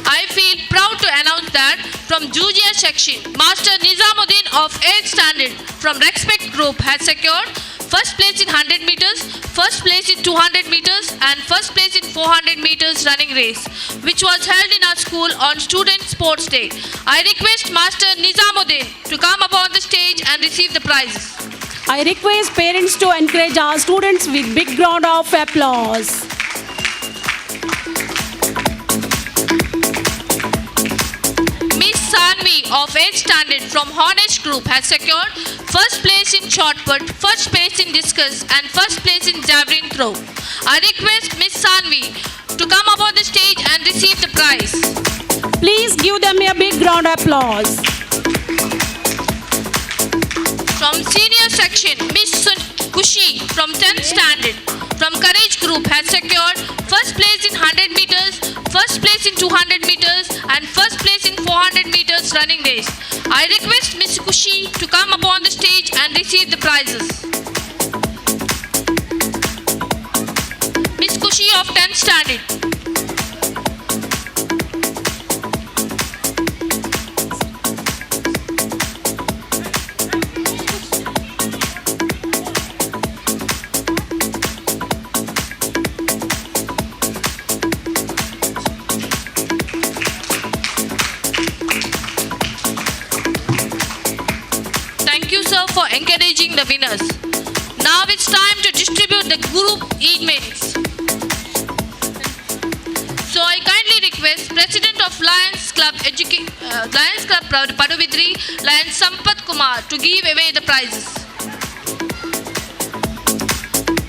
I feel proud to announce that from junior section, Master Nizamuddin of 8th standard from Respect Group has secured first place in 100 meters, first place in 200 meters and first place in 400 meters running race, which was held in our school on Student Sports Day. I request Master Nizamuddin to come upon the stage and receive the prizes. I request parents to encourage our students with big round of applause. Miss Sanvi of 8th standard from Honest Group has secured first place in shot put, first place in discus and first place in javelin throw. I request Miss Sanvi to come up on the stage and receive the prize. Please give them a big round of applause. From senior section, Miss Kushi from 10th standard from Courage Group has secured first place in 100 meters, first place in 200 meters and first place in 400 meters running race. I request Miss Kushi to come upon the stage and receive the prizes. Miss Kushi of 10th standard. Thank you, sir, for encouraging the winners. Now it's time to distribute the group emails. So I kindly request President of Lions Club Padubidri, Lion Sampath Kumar, to give away the prizes.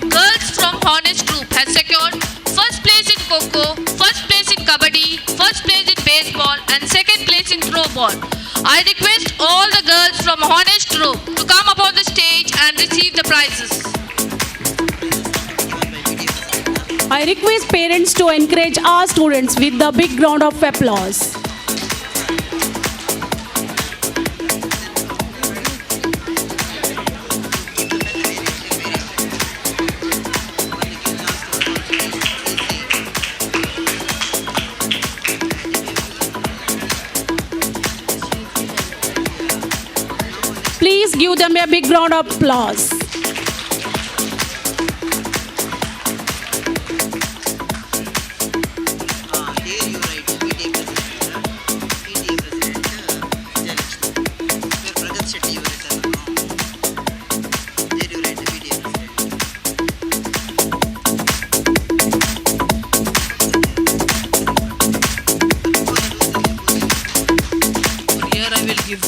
Girls from Honest Group has secured first place in Kho-Kho, first place in Kabaddi, first place in baseball and second place in throwball. I request all the girls from Honest Group to come up on the stage and receive the prizes. I request parents to encourage our students with the big round of applause. Please give them a big round of applause. Here I will give.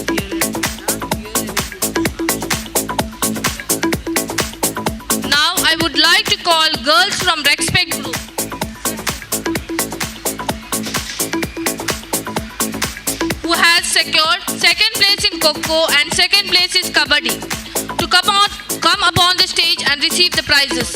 Now I would like to call girls from Respect Group. Who has secured second place in Kho-Kho and second place is Kabaddi, to come upon the stage and receive the prizes.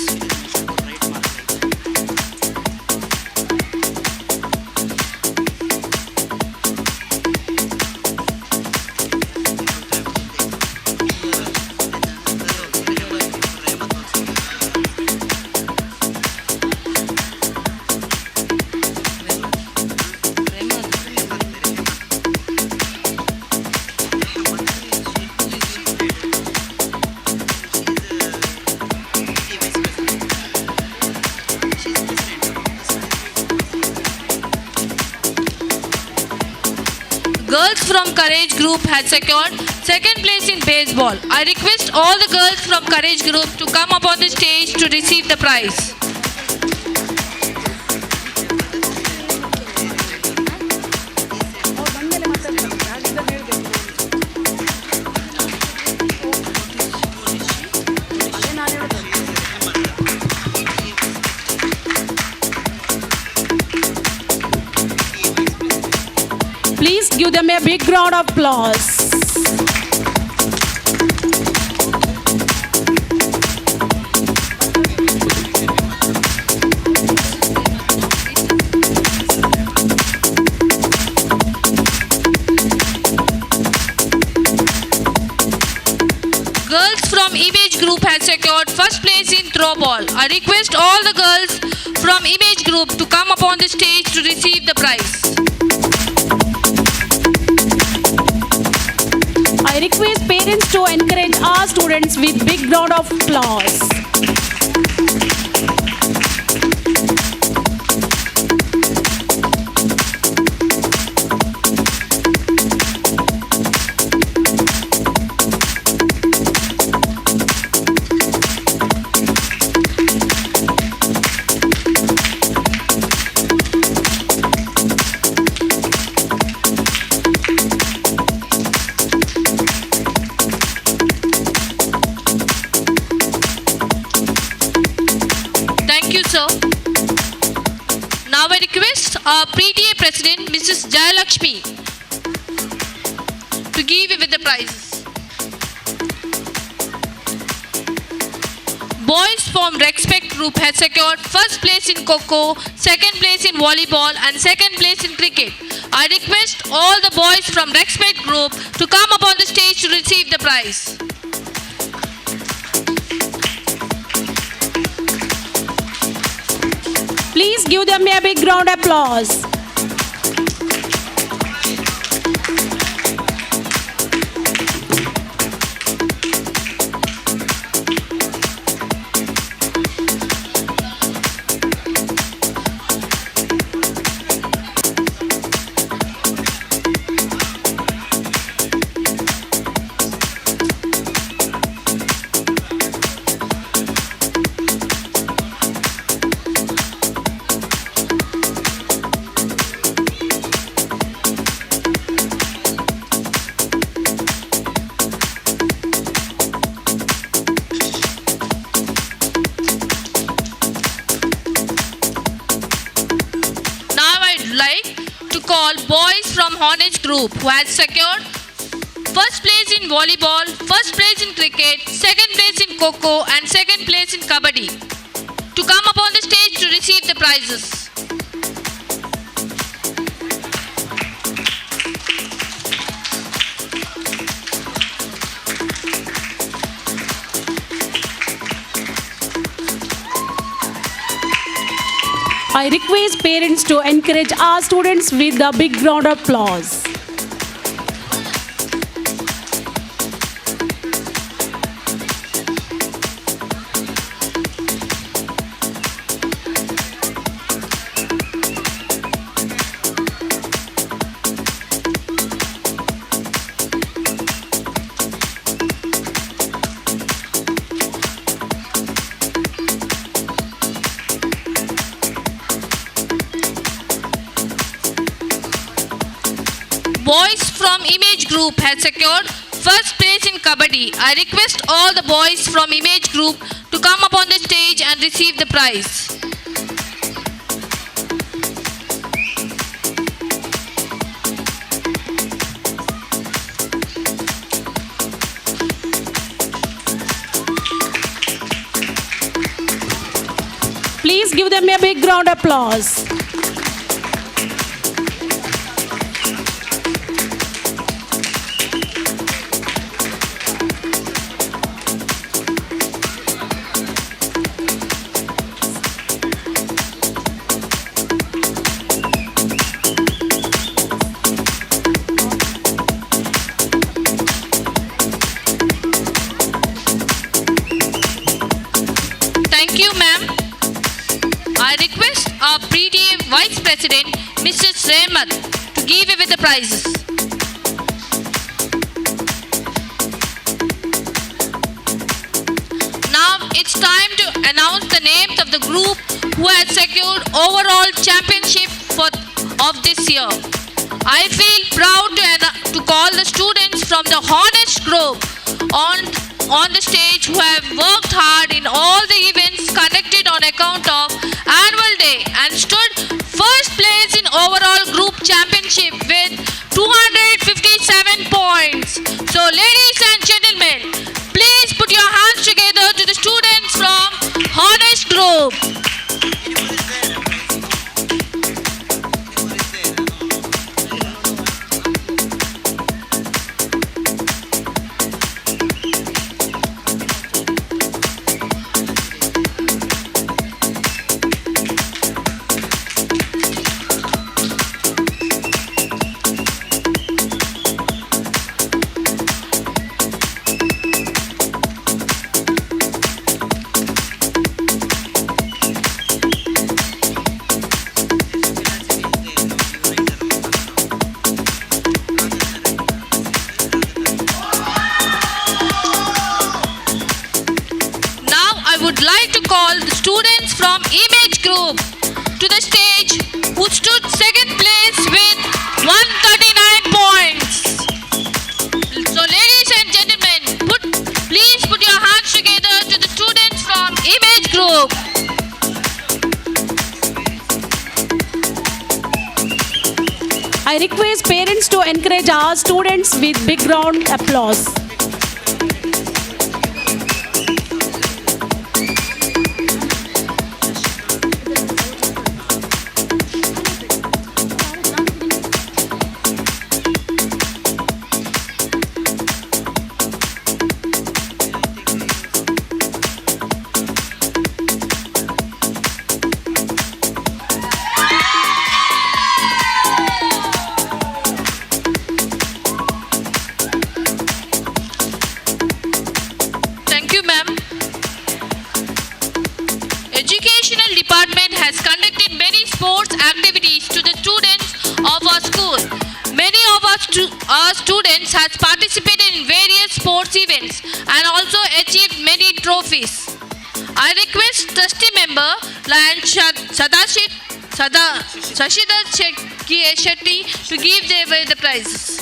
Girls from Courage Group has secured second place in baseball. I request all the girls from Courage Group to come up on the stage to receive the prize. Please give them a big round of applause. Girls from Image Group has secured first place in throwball. I request all the girls from Image Group to come upon the stage to receive the prize. I request parents to encourage our students with big round of applause. Thank you, sir. Now I request our PTA President, Mrs. Jayalakshmi, to give away the prizes. Boys from Respect Group has secured first place in Kho-Kho, second place in volleyball and second place in cricket. I request all the boys from Respect Group to come upon the stage to receive the prize. Please give them a big round of applause. Call boys from Honest Group who has secured first place in volleyball, first place in cricket, second place in Kho-Kho and second place in Kabaddi to come upon the stage to receive the prizes. I request parents to encourage our students with a big round of applause. Boys from Image Group has secured first place in Kabaddi. I request all the boys from Image Group to come upon the stage and receive the prize. Please give them a big round of applause. Thank you, ma'am. I request our PTA Vice President, Mrs. Rehmat, to give away the prizes. Now it's time to announce the names of the group who has secured overall championship of this year. I feel proud to call the students from the Honest Group on the stage who have worked hard in all the events conducted on account of annual day and stood first place in overall group championship with 257 points. So ladies and gentlemen, please put your hands together to the students from Honest Group. Would like to call the students from Image Group to the stage who stood second place with 139 points. So ladies and gentlemen, please put your hands together to the students from Image Group. I request parents to encourage our students with big round applause. Thank you, ma'am. Educational department has conducted many sports activities to the students of our school. Many of our students has participated in various sports events and also achieved many trophies. I request trustee member Lion Shashidhar Shetty to give the prizes.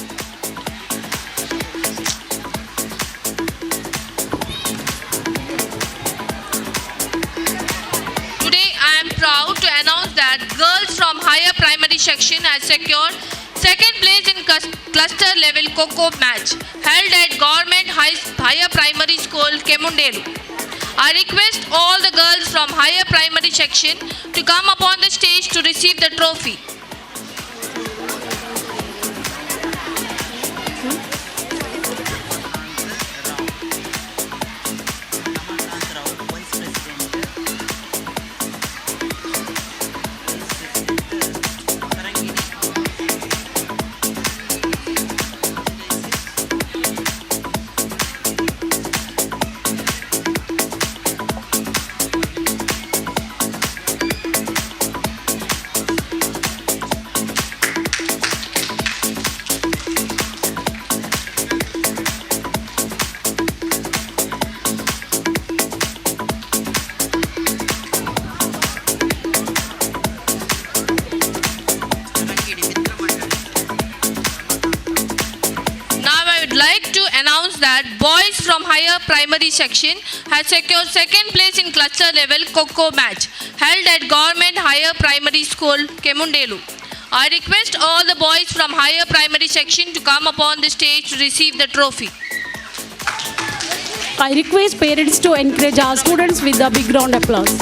Today I am proud to announce that girls from higher primary section has secured second place in cluster level Kho match held at Government Higher Primary School, Kemundelu. I request all the girls from higher primary section to come upon the stage to receive the trophy. Announce that boys from higher primary section has secured second place in cluster level Kho match held at Government Higher Primary School, Kemundelu. I request all the boys from higher primary section to come upon the stage to receive the trophy. I request parents to encourage our students with a big round applause.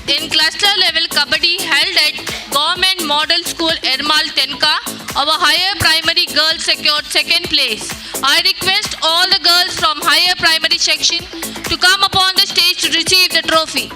In cluster level Kabaddi held at Government Model School, Ermal Tenka, our higher primary girls secured second place. I request all the girls from higher primary section to come upon the stage to receive the trophy.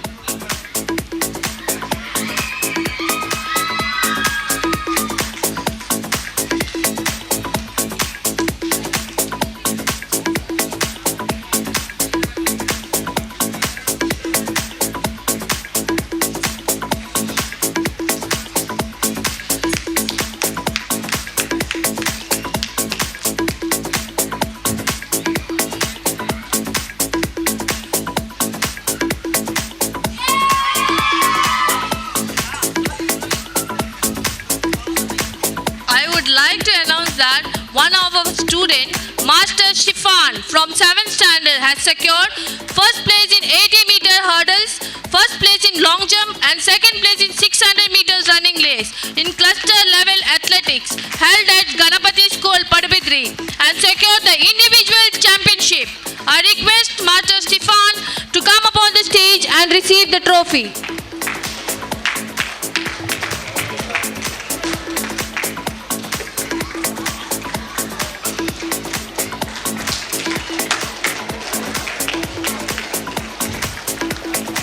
Like to announce that one of our student, Master Shifan from 7th standard, has secured first place in 80-meter hurdles, first place in long jump and second place in 600 meters running race in cluster level athletics held at Ganapati School, Padubidri, and secured the individual championship. I request Master Shifan to come upon the stage and receive the trophy.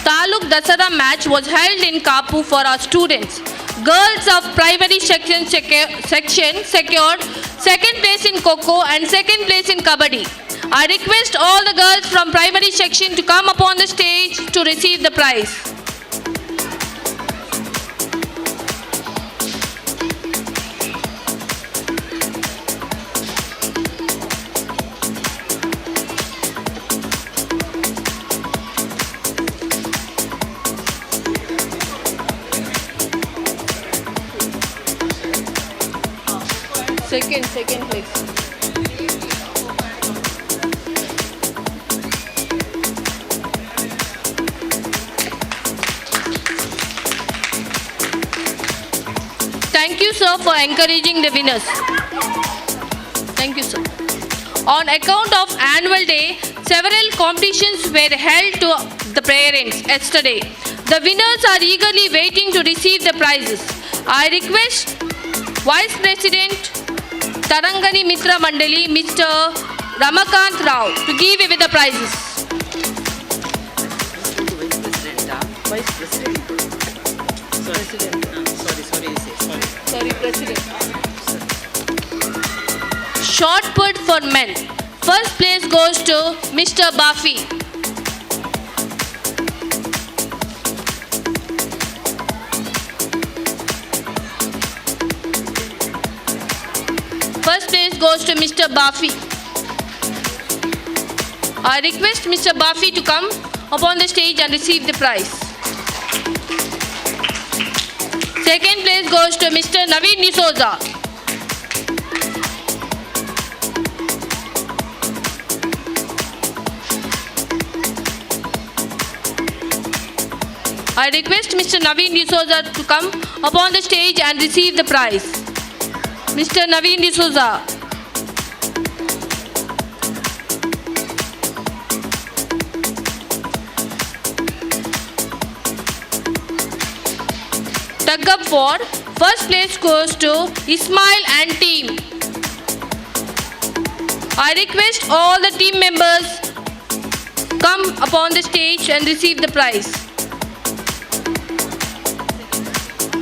Taluk Dasara match was held in Kapu for our students. Girls of primary section secured second place in Kho and second place in Kabaddi. I request all the girls from primary section to come upon the stage to receive the prize. Second place. Thank you, sir, for encouraging the winners. Thank you, sir. On account of annual day, several competitions were held to the parents yesterday. The winners are eagerly waiting to receive the prizes. I request Vice President Tarangani Mitra Mandali, Mr. Ramakant Rao, to give away the prizes. Sorry, President. Shot put for men. First place goes to Mr. Bafi. First place goes to Mr. Bafi. I request Mr. Bafi to come upon the stage and receive the prize. Second place goes to Mr. Naveen D'Souza. I request Mr. Naveen D'Souza to come upon the stage and receive the prize. Mr. Naveen D'Souza. Tug up for first place goes to Ismail and team. I request all the team members come upon the stage and receive the prize.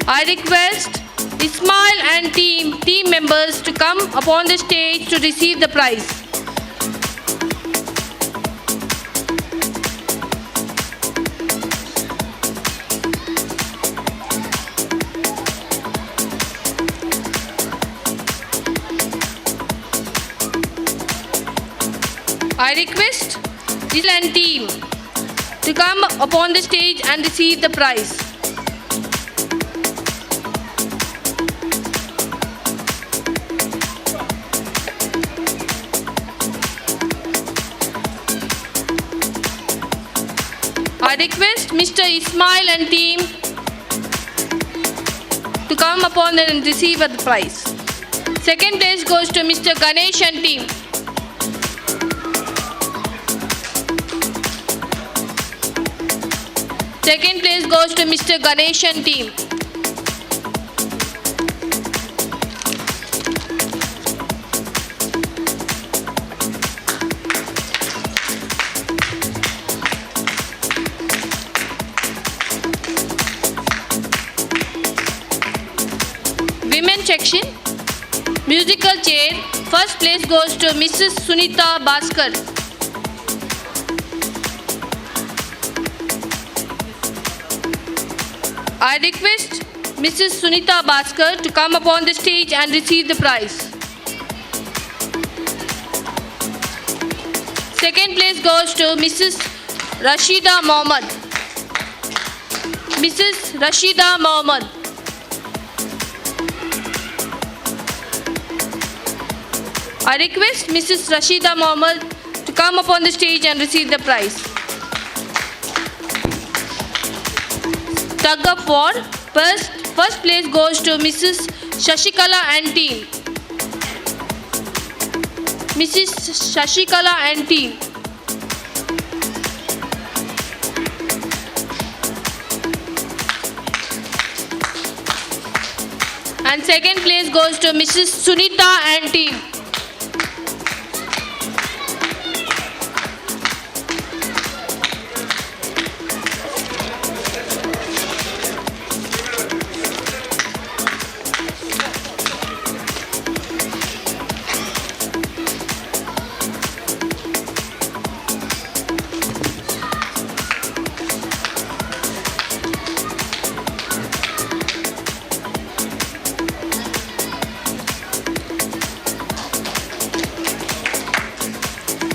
I request Ismail and team members to come upon the stage to receive the prize. I request Ismail and team to come upon the stage and receive the prize. I request Mr. Ismail and team to come upon and receive the prize. Second place goes to Mr. Ganesh and team. Second place goes to Mr. Ganesh and team. Women section, musical chair, first place goes to Mrs. Sunita Bhaskar. I request Mrs. Sunita Bhaskar to come upon the stage and receive the prize. Second place goes to Mrs. Rashida Mohammed. Mrs. Rashida Mohammed. I request Mrs. Rashida Mohammed to come upon the stage and receive the prize. Tug of war. First place goes to Mrs. Shashikala and team. Mrs. Shashikala and team. And second place goes to Mrs. Sunita and team.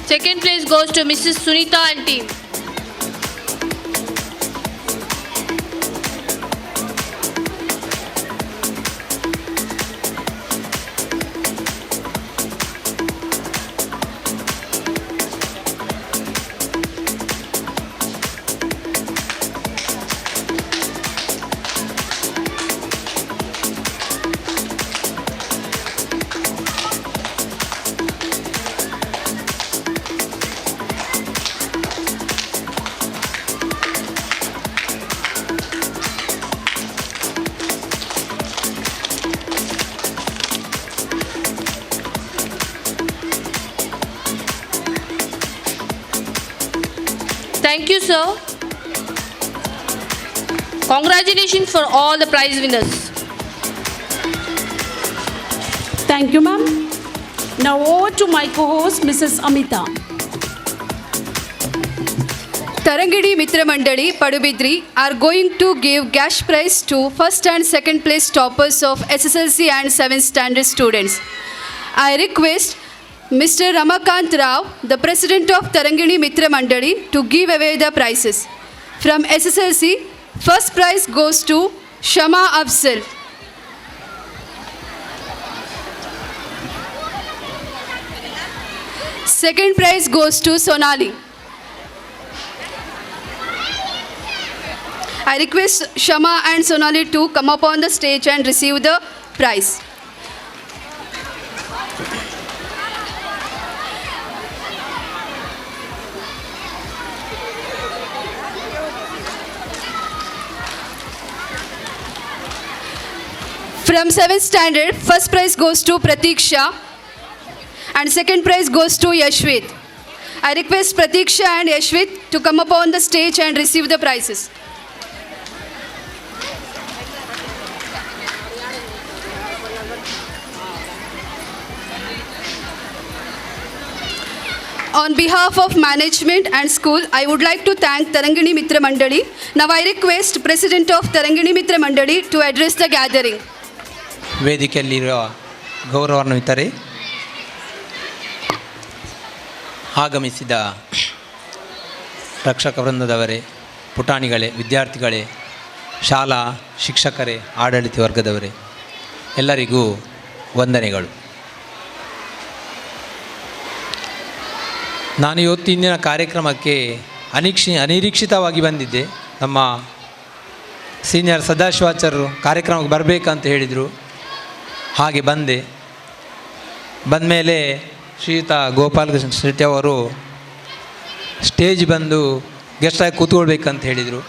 Second place goes to Mrs. Sunita and team. Thank you, sir. Congratulations for all the prize winners. Thank you, ma'am. Now over to my co-host, Mrs. Amita. Tarangidi Mitra Mandali, Padubidri are going to give cash prize to first and second place toppers of SSLC and 7th standard students. I request Mr. Ramakant Rao, the president of Tarangidi Mitra Mandali, to give away the prizes. From SSLC, first prize goes to Shama Afzal. Second prize goes to Sonali. I request Shama and Sonali to come up on the stage and receive the prize. From 7th standard, first prize goes to Pratiksha and second prize goes to Yashwit. I request Pratiksha and Yashwit to come up on the stage and receive the prizes. On behalf of management and school, I would like to thank Tarangini Mitra Mandali. Now I request President of Tarangini Mitra Mandali to address the gathering. ವೇದಿಕೆಯಲ್ಲಿರುವ ಗೌರವಾನ್ವಿತರೇ, ಆಗಮಿಸಿದ ರಕ್ಷಕ ವೃಂದದವರೇ, ಪುಟಾಣಿಗಳೇ, ವಿದ್ಯಾರ್ಥಿಗಳೇ, ಶಾಲಾ ಶಿಕ್ಷಕರೇ, ಆಡಳಿತ ವರ್ಗದವರೇ, ಎಲ್ಲರಿಗೂ ವಂದನೆಗಳು. ನಾನು ಇವತ್ತು ಇಂದಿನ ಕಾರ್ಯಕ್ರಮಕ್ಕೆ ಅನಿರೀಕ್ಷಿತವಾಗಿ ಬಂದಿದ್ದೆ. ನಮ್ಮ ಸೀನಿಯರ್ ಸದಾಶಿವಾಚಾರ್ಯರು ಕಾರ್ಯಕ್ರಮಕ್ಕೆ ಬರಬೇಕಂತ ಹೇಳಿದರು. ಹಾಗೆ ಬಂದಮೇಲೆ ಶ್ರೀಯುತ ಗೋಪಾಲಕೃಷ್ಣ ಶೆಟ್ಟಿ ಅವರು ಸ್ಟೇಜ್ ಬಂದು ಗೆಸ್ಟಾಗಿ ಕೂತ್ಕೊಳ್ಬೇಕಂತ ಹೇಳಿದರು.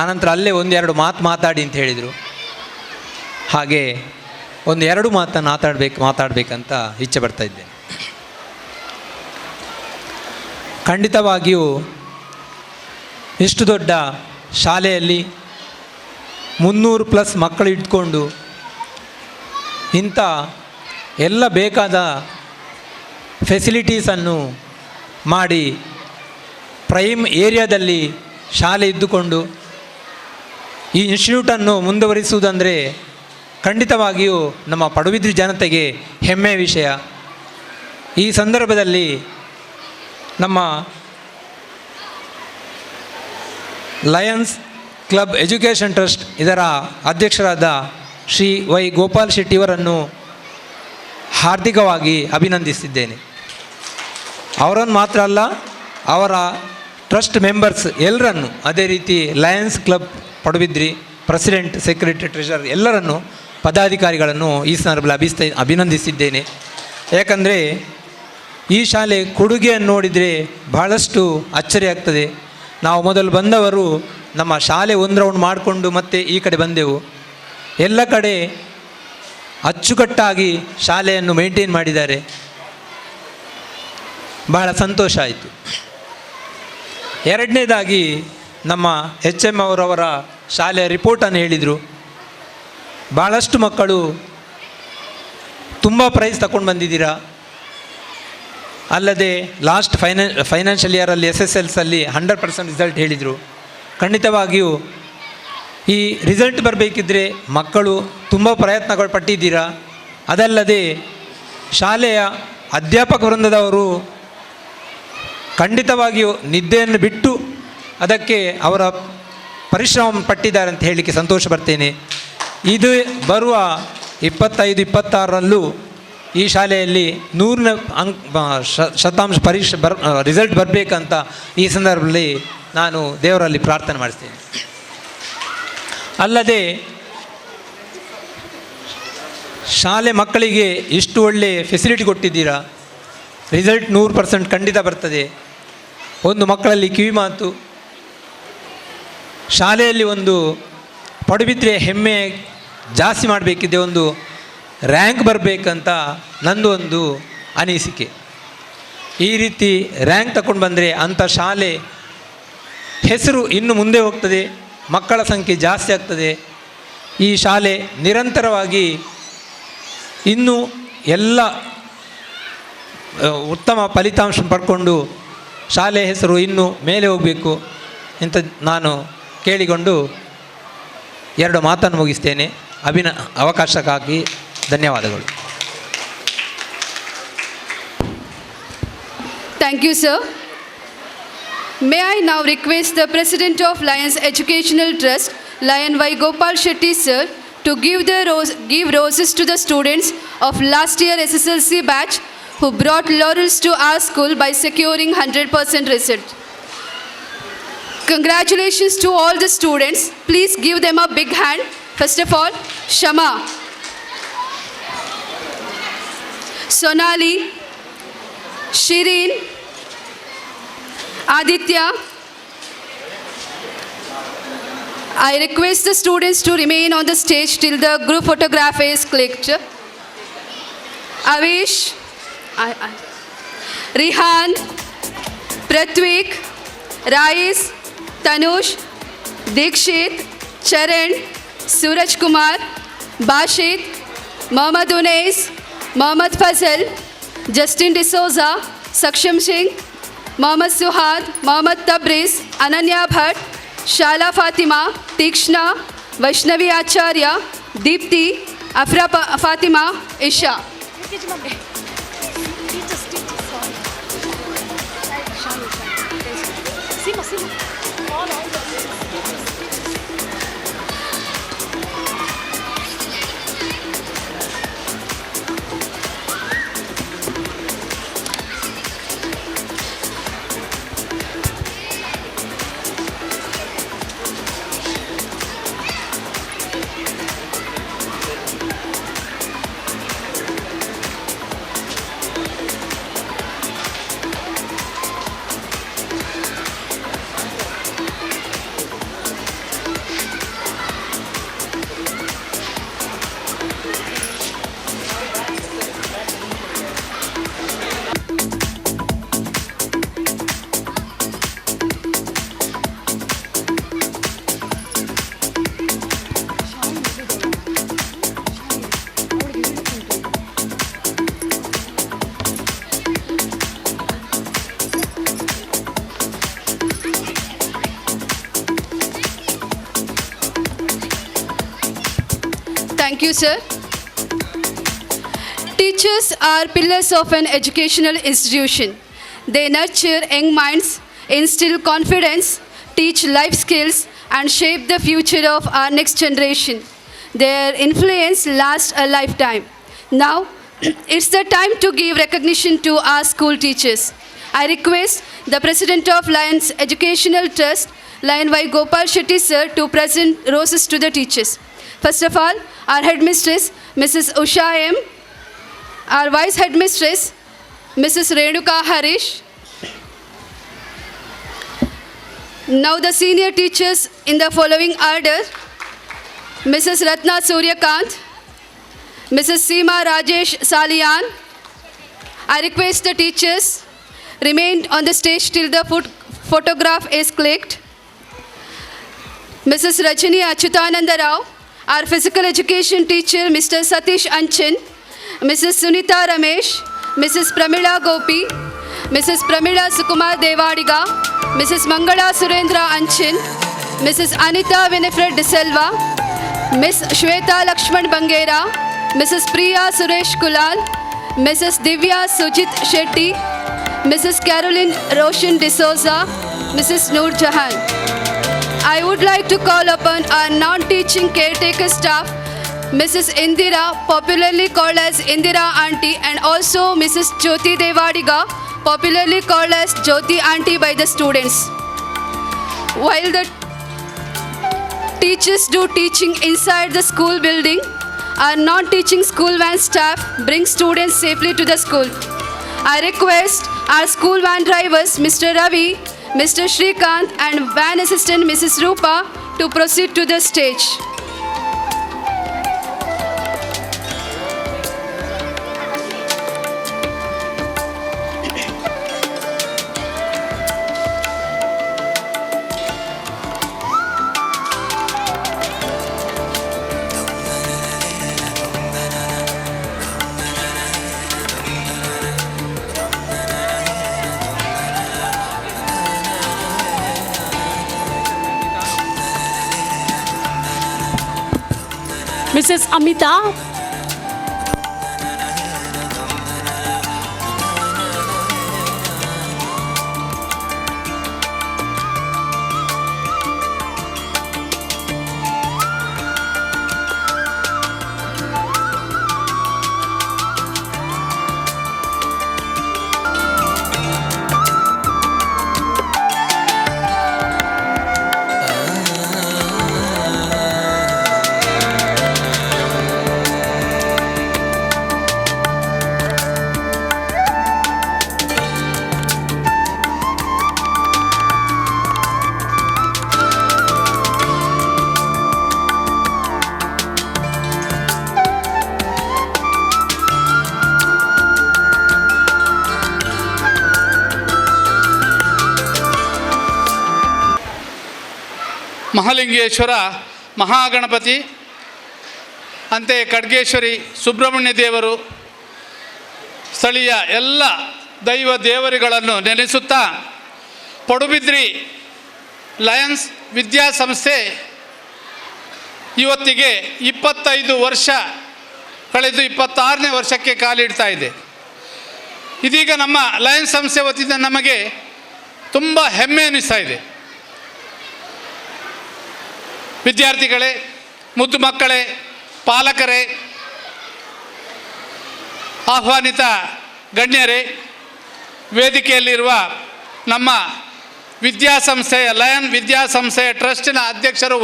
ಆನಂತರ ಅಲ್ಲೇ ಒಂದೆರಡು ಮಾತಾಡಿ ಅಂತ ಹೇಳಿದರು. ಹಾಗೆ ಒಂದೆರಡು ಮಾತನ್ನು ಮಾತಾಡಬೇಕಂತ ಇಚ್ಛೆ ಪಡ್ತಾಯಿದ್ದೆ. ಖಂಡಿತವಾಗಿಯೂ ಇಷ್ಟು ದೊಡ್ಡ ಶಾಲೆಯಲ್ಲಿ 300+ ಮಕ್ಕಳು ಇಟ್ಕೊಂಡು ಇಂಥ ಎಲ್ಲ ಬೇಕಾದ ಫೆಸಿಲಿಟೀಸನ್ನು ಮಾಡಿ ಪ್ರೈಮ್ ಏರಿಯಾದಲ್ಲಿ ಶಾಲೆ ಇದ್ದುಕೊಂಡು ಈ ಇನ್ಸ್ಟಿಟ್ಯೂಟನ್ನು ಮುಂದುವರಿಸುವುದಂದರೆ ಖಂಡಿತವಾಗಿಯೂ ನಮ್ಮ ಪಡುಬಿದ್ರಿ ಜನತೆಗೆ ಹೆಮ್ಮೆಯ ವಿಷಯ. ಈ ಸಂದರ್ಭದಲ್ಲಿ ನಮ್ಮ ಲಯನ್ಸ್ ಕ್ಲಬ್ ಎಜುಕೇಷನ್ ಟ್ರಸ್ಟ್ ಇದರ ಅಧ್ಯಕ್ಷರಾದ ಶ್ರೀ ವೈ ಗೋಪಾಲ್ ಶೆಟ್ಟಿ ಅವರನ್ನು ಹಾರ್ದಿಕವಾಗಿ ಅಭಿನಂದಿಸಿದ್ದೇನೆ. ಅವರನ್ನು ಮಾತ್ರ ಅಲ್ಲ, ಅವರ ಟ್ರಸ್ಟ್ ಮೆಂಬರ್ಸ್ ಎಲ್ಲರನ್ನು, ಅದೇ ರೀತಿ Lions club Padubidri president, secretary, treasurer ಎಲ್ಲರನ್ನು, ಪದಾಧಿಕಾರಿಗಳನ್ನು ಈ ಸಂದರ್ಭದಲ್ಲಿ ಅಭಿನಂದಿಸಿದ್ದೇನೆ. ಯಾಕಂದರೆ ಈ ಶಾಲೆ ಕೊಡುಗೆಯನ್ನು ನೋಡಿದರೆ ಬಹಳಷ್ಟು ಅಚ್ಚರಿ ಆಗ್ತದೆ. ನಾವು ಮೊದಲು ಬಂದವರು ನಮ್ಮ ಶಾಲೆ ಒಂದು ರೌಂಡ್ ಮಾಡಿಕೊಂಡು ಮತ್ತೆ ಈ ಕಡೆ ಬಂದೆವು. ಎಲ್ಲ ಕಡೆ ಅಚ್ಚುಕಟ್ಟಾಗಿ ಶಾಲೆಯನ್ನು ಮೇಂಟೈನ್ ಮಾಡಿದ್ದಾರೆ. ಬಹಳ ಸಂತೋಷ ಆಯಿತು. ಎರಡನೇದಾಗಿ ನಮ್ಮ HM ಅವರವರ ಶಾಲೆಯ ರಿಪೋರ್ಟನ್ನು ಹೇಳಿದರು. ಭಾಳಷ್ಟು ಮಕ್ಕಳು ತುಂಬ ಪ್ರೈಸ್ ತಗೊಂಡು ಬಂದಿದ್ದೀರಾ. ಅಲ್ಲದೆ ಲಾಸ್ಟ್ ಫೈನಾನ್ಷಿಯಲ್ ಇಯರಲ್ಲಿ SSLCಯಲ್ಲಿ 100% ರಿಸಲ್ಟ್ ಹೇಳಿದರು. ಖಂಡಿತವಾಗಿಯೂ ಈ ರಿಸಲ್ಟ್ ಬರಬೇಕಿದ್ರೆ ಮಕ್ಕಳು ತುಂಬ ಪ್ರಯತ್ನಗಳು ಪಟ್ಟಿದ್ದೀರಾ. ಅದಲ್ಲದೆ ಶಾಲೆಯ ಅಧ್ಯಾಪಕ ವೃಂದದವರು ಖಂಡಿತವಾಗಿಯೂ ನಿದ್ದೆಯನ್ನು ಬಿಟ್ಟು ಅದಕ್ಕೆ ಅವರ ಪರಿಶ್ರಮ ಪಟ್ಟಿದ್ದಾರೆ ಅಂತ ಹೇಳಲಿಕ್ಕೆ ಸಂತೋಷ ಪಡ್ತೇನೆ. ಇದು ಬರುವ 25-26ರಲ್ಲೂ ಈ ಶಾಲೆಯಲ್ಲಿ 100% ರಿಸಲ್ಟ್ ಬರಬೇಕಂತ ಈ ಸಂದರ್ಭದಲ್ಲಿ ನಾನು ದೇವರಲ್ಲಿ ಪ್ರಾರ್ಥನೆ ಮಾಡಿಸ್ತೇನೆ. ಅಲ್ಲದೆ ಶಾಲೆ ಮಕ್ಕಳಿಗೆ ಇಷ್ಟು ಒಳ್ಳೆಯ ಫೆಸಿಲಿಟಿ ಕೊಟ್ಟಿದ್ದೀರಾ. ರಿಸಲ್ಟ್ 100% ಖಂಡಿತ ಬರ್ತದೆ. ಒಂದು ಮಕ್ಕಳಲ್ಲಿ ಕಿವಿ ಮಾತು, ಶಾಲೆಯಲ್ಲಿ ಒಂದು ಪಡುಬಿದ್ರೆ ಹೆಮ್ಮೆ ಜಾಸ್ತಿ ಮಾಡಬೇಕಿದೆ, ಒಂದು ರ್ಯಾಂಕ್ ಬರಬೇಕಂತ ನಂದು ಒಂದು ಅನಿಸಿಕೆ. ಈ ರೀತಿ ರ್ಯಾಂಕ್ ತಗೊಂಡು ಬಂದರೆ ಅಂಥ ಶಾಲೆ ಹೆಸರು ಇನ್ನು ಮುಂದೆ ಹೋಗ್ತದೆ, ಮಕ್ಕಳ ಸಂಖ್ಯೆ ಜಾಸ್ತಿ ಆಗ್ತದೆ. ಈ ಶಾಲೆ ನಿರಂತರವಾಗಿ ಇನ್ನೂ ಎಲ್ಲ ಉತ್ತಮ ಫಲಿತಾಂಶ ಪಡ್ಕೊಂಡು ಶಾಲೆ ಹೆಸರು ಇನ್ನೂ ಮೇಲೆ ಹೋಗಬೇಕು ಅಂತ ನಾನು ಕೇಳಿಕೊಂಡು 2 ಮಾತನ್ನು ಮುಗಿಸ್ತೇನೆ. ಅವಕಾಶಕ್ಕಾಗಿ ಧನ್ಯವಾದಗಳು. Thank you, sir. May I now request the President of Lions Educational Trust, Lion Y. Gopal Shetty, sir, to give roses to the students of last year SSLC batch who brought laurels to our school by securing 100% result. Congratulations to all the students. Please give them a big hand. First of all, Shama, Sonali, Shireen, Aditya. I request the students to remain on the stage till the group photograph is clicked. Avish, Rihan, Pratvik, Rais, Tanush, Dikshit, Charan, Suraj Kumar, Bashit, Mohammad Unais, Mohammad Fazal, Justin D'Souza, Saksham Singh, Mohammad Suhad, Mohammad Tabriz, Ananya Bhatt, Shala Fatima, Tikshna, Vaishnavi Acharya, Deepti, Afra Fatima, Isha. Thank you, sir. Teachers are pillars of an educational institution. They nurture young minds, instill confidence, teach life skills, and shape the future of our next generation. Their influence lasts a lifetime. Now, it's the time to give recognition to our school teachers. I request the President of Lions Educational Trust, Lion Y. Gopal Shetty, sir, to present roses to the teachers. First of all, our headmistress, Mrs. Usha M. Our vice headmistress, Mrs. Renuka Harish. Now the senior teachers in the following order: Mrs. Ratna Suryakant, Mrs. Seema Rajesh Salian. I request the teachers remain on the stage till the photograph is clicked. Mrs. Rajini Achyutananda Rao, our physical education teacher, Mr. Satish Anchan, Mrs. Sunita Ramesh, Mrs. Pramila Gopi, Mrs. Pramila Sukumar Devadiga, Mrs. Mangala Surendra Anchan, Mrs. Anita Winifred De Silva, Miss Shweta Lakshman Bangera, Mrs. Priya Suresh Kulal, Mrs. Divya Sujit Shetty, Mrs. Caroline Roshan D'Souza, Mrs. Noor Jahan. I would like to call upon our non-teaching caretaker staff, Mrs. Indira, popularly called as Indira Auntie, and also Mrs. Jyoti Devadiga, popularly called as Jyoti Auntie by the students. While the teachers do teaching inside the school building, our non-teaching school van staff bring students safely to the school. I request our school van drivers, Mr. Ravi, Mr. Shrikant, and van assistant Mrs. Rupa to proceed to the stage. Mrs. Amita. Mahalingeshwara Mahaganapati ಅಂತೆ ಖಡ್ಗೇಶ್ವರಿ ಸುಬ್ರಹ್ಮಣ್ಯ ದೇವರು ಸ್ಥಳೀಯ ಎಲ್ಲ ದೈವ ದೇವರುಗಳನ್ನು ನೆನೆಸುತ್ತಾ Padubidri Lions ವಿದ್ಯಾಸಂಸ್ಥೆ ಇವತ್ತಿಗೆ 25 ವರ್ಷ ಕಳೆದು 26ನೇ ವರ್ಷಕ್ಕೆ ಕಾಲಿಡ್ತಾ ಇದೆ. ಇದೀಗ ನಮ್ಮ ಲಯನ್ಸ್ ಸಂಸ್ಥೆ ವತಿಯಿಂದ ನಮಗೆ ತುಂಬ ಹೆಮ್ಮೆ ಅನ್ನಿಸ್ತಾ ಇದೆ. ವಿದ್ಯಾರ್ಥಿಗಳೇ, ಮುದ್ದು ಮಕ್ಕಳೇ, ಪಾಲಕರೇ, ಆಹ್ವಾನಿತ ಗಣ್ಯರೇ, ವೇದಿಕೆಯಲ್ಲಿರುವ ನಮ್ಮ ವಿದ್ಯಾಸಂಸ್ಥೆಯ ಲಯನ್ ವಿದ್ಯಾಸಂಸ್ಥೆಯ ಟ್ರಸ್ಟಿನ ಅಧ್ಯಕ್ಷರು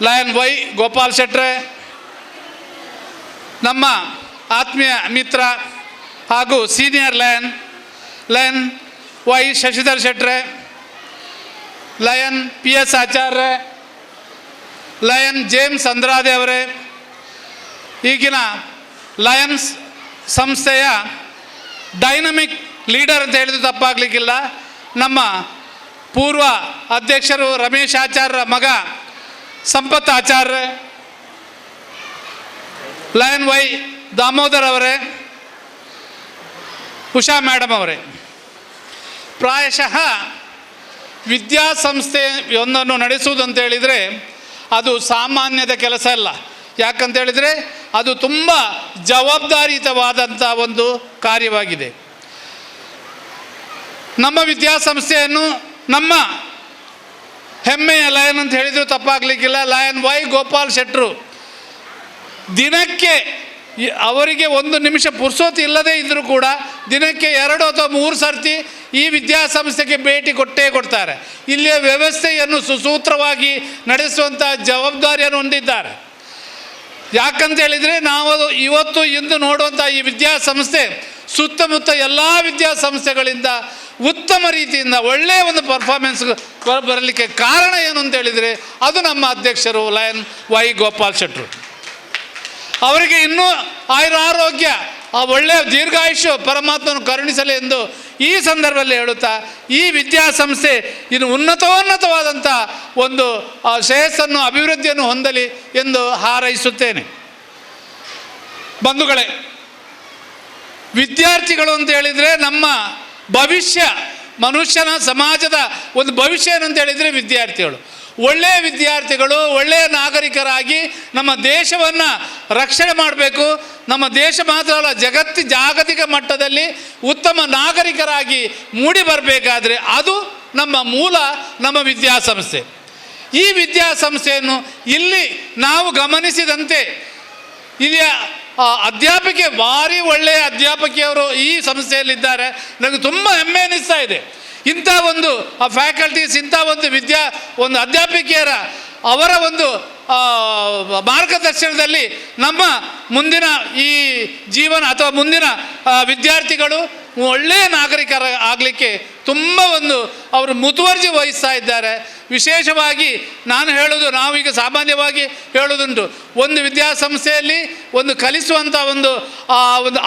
ಲಯನ್ ವೈ ಗೋಪಾಲ್ ಶೆಟ್ರೆ, ನಮ್ಮ ಆತ್ಮೀಯ ಮಿತ್ರ ಹಾಗೂ ಸೀನಿಯರ್ ಲಯನ್ ವೈ ಶಶಿಧರ್ ಶೆಟ್ರೆ, lion PS Acharya, lion James Andrade ಅವರೇ, ಈಗಿನ ಲಯನ್ಸ್ ಸಂಸ್ಥೆಯ ಡೈನಮಿಕ್ ಲೀಡರ್ ಅಂತ ಹೇಳಿದ್ರು ತಪ್ಪಾಗಲಿಕ್ಕಿಲ್ಲ, ನಮ್ಮ ಪೂರ್ವ ಅಧ್ಯಕ್ಷರು ರಮೇಶ್ ಆಚಾರ್ಯರ ಮಗ ಸಂಪತ್ ಆಚಾರ್ಯ, ಲಯನ್ ವೈ ದಾಮೋದರ್ ಅವರೇ, ಉಷಾ ಮೇಡಮ್ ಅವರೇ. ಪ್ರಾಯಶಃ ವಿದ್ಯಾಸಂಸ್ಥೆಯೊಂದನ್ನು ನಡೆಸುವುದು ಅಂತ ಹೇಳಿದರೆ ಅದು ಸಾಮಾನ್ಯದ ಕೆಲಸ ಅಲ್ಲ. ಯಾಕಂತೇಳಿದರೆ ಅದು ತುಂಬ ಜವಾಬ್ದಾರಿಯುತವಾದಂಥ ಒಂದು ಕಾರ್ಯವಾಗಿದೆ. ನಮ್ಮ ವಿದ್ಯಾಸಂಸ್ಥೆಯನ್ನು ನಮ್ಮ ಹೆಮ್ಮೆಯ ಲಯನ್ ಅಂತ ಹೇಳಿದರೂ ತಪ್ಪಾಗಲಿಕ್ಕಿಲ್ಲ, ಲಯನ್ ವೈ ಗೋಪಾಲ್ ಶೆಟ್ರು ದಿನಕ್ಕೆ ಅವರಿಗೆ 1 ನಿಮಿಷ ಪುರ್ಸೋತಿ ಇಲ್ಲದೇ ಇದ್ದರೂ ಕೂಡ ದಿನಕ್ಕೆ 2 ಅಥವಾ 3 ಸರ್ತಿ ಈ ವಿದ್ಯಾಸಂಸ್ಥೆಗೆ ಭೇಟಿ ಕೊಡ್ತಾರೆ. ಇಲ್ಲಿಯ ವ್ಯವಸ್ಥೆಯನ್ನು ಸುಸೂತ್ರವಾಗಿ ನಡೆಸುವಂಥ ಜವಾಬ್ದಾರಿಯನ್ನು ಹೊಂದಿದ್ದಾರೆ. ಯಾಕಂತೇಳಿದರೆ ನಾವು ಇವತ್ತು ಇಂದು ನೋಡುವಂಥ ಈ ವಿದ್ಯಾಸಂಸ್ಥೆ ಸುತ್ತಮುತ್ತ ಎಲ್ಲ ವಿದ್ಯಾಸಂಸ್ಥೆಗಳಿಂದ ಉತ್ತಮ ರೀತಿಯಿಂದ ಒಳ್ಳೆಯ ಒಂದು ಪರ್ಫಾರ್ಮೆನ್ಸ್ ಬರಲಿಕ್ಕೆ ಕಾರಣ ಏನು ಅಂತೇಳಿದರೆ ಅದು ನಮ್ಮ ಅಧ್ಯಕ್ಷರು ಲಯನ್ ವೈ ಗೋಪಾಲ್ ಶೆಟ್ರು. ಅವರಿಗೆ ಇನ್ನೂ ಆಯುರಾರೋಗ್ಯ, ಆ ಒಳ್ಳೆಯ ದೀರ್ಘಾಯುಷ್ಯ ಪರಮಾತ್ಮನು ಕರುಣಿಸಲಿ ಎಂದು ಈ ಸಂದರ್ಭದಲ್ಲಿ ಹೇಳುತ್ತಾ ಈ ವಿದ್ಯಾಸಂಸ್ಥೆ ಇನ್ನು ಉನ್ನತವಾದಂಥ ಒಂದು ಶ್ರೇಯಸ್ಸನ್ನು ಅಭಿವೃದ್ಧಿಯನ್ನು ಹೊಂದಲಿ ಎಂದು ಹಾರೈಸುತ್ತೇನೆ. ಬಂಧುಗಳೇ, ವಿದ್ಯಾರ್ಥಿಗಳು ಅಂತ ಹೇಳಿದರೆ ನಮ್ಮ ಭವಿಷ್ಯ, ಮನುಷ್ಯನ ಸಮಾಜದ ಒಂದು ಭವಿಷ್ಯ ಏನಂತ ಹೇಳಿದರೆ ವಿದ್ಯಾರ್ಥಿಗಳು. ಒಳ್ಳೆಯ ವಿದ್ಯಾರ್ಥಿಗಳು ಒಳ್ಳೆಯ ನಾಗರಿಕರಾಗಿ ನಮ್ಮ ದೇಶವನ್ನು ರಕ್ಷಣೆ ಮಾಡಬೇಕು. ನಮ್ಮ ದೇಶ ಮಾತ್ರ ಅಲ್ಲ, ಜಾಗತಿಕ ಮಟ್ಟದಲ್ಲಿ ಉತ್ತಮ ನಾಗರಿಕರಾಗಿ ಮೂಡಿ ಬರಬೇಕಾದ್ರೆ ಅದು ನಮ್ಮ ಮೂಲ, ನಮ್ಮ ವಿದ್ಯಾಸಂಸ್ಥೆ. ಈ ವಿದ್ಯಾಸಂಸ್ಥೆಯನ್ನು ಇಲ್ಲಿ ನಾವು ಗಮನಿಸಿದಂತೆ ಇಲ್ಲಿಯ ಅಧ್ಯಾಪಕಿ, ಭಾರಿ ಒಳ್ಳೆಯ ಅಧ್ಯಾಪಕಿಯವರು ಈ ಸಂಸ್ಥೆಯಲ್ಲಿದ್ದಾರೆ. ನನಗೆ ತುಂಬ ಹೆಮ್ಮೆ ಅನ್ನಿಸ್ತಾ ಇದೆ. ಇಂಥ ಒಂದು ಫ್ಯಾಕಲ್ಟೀಸ್, ಇಂಥ ಒಂದು ಅಧ್ಯಾಪಕಿಯರ ಅವರ ಒಂದು ಮಾರ್ಗದರ್ಶನದಲ್ಲಿ ನಮ್ಮ ಮುಂದಿನ ಈ ಜೀವನ ಅಥವಾ ಮುಂದಿನ ವಿದ್ಯಾರ್ಥಿಗಳು ಒಳ್ಳೆಯ ನಾಗರಿಕರ ಆಗಲಿಕ್ಕೆ ತುಂಬ ಅವರು ಮುತುವರ್ಜಿ ವಹಿಸ್ತಾ ಇದ್ದಾರೆ. ವಿಶೇಷವಾಗಿ ನಾನು ಹೇಳೋದು, ನಾವೀಗ ಸಾಮಾನ್ಯವಾಗಿ ಹೇಳೋದುಂಟು, ಒಂದು ವಿದ್ಯಾಸಂಸ್ಥೆಯಲ್ಲಿ ಒಂದು ಕಲಿಸುವಂಥ ಒಂದು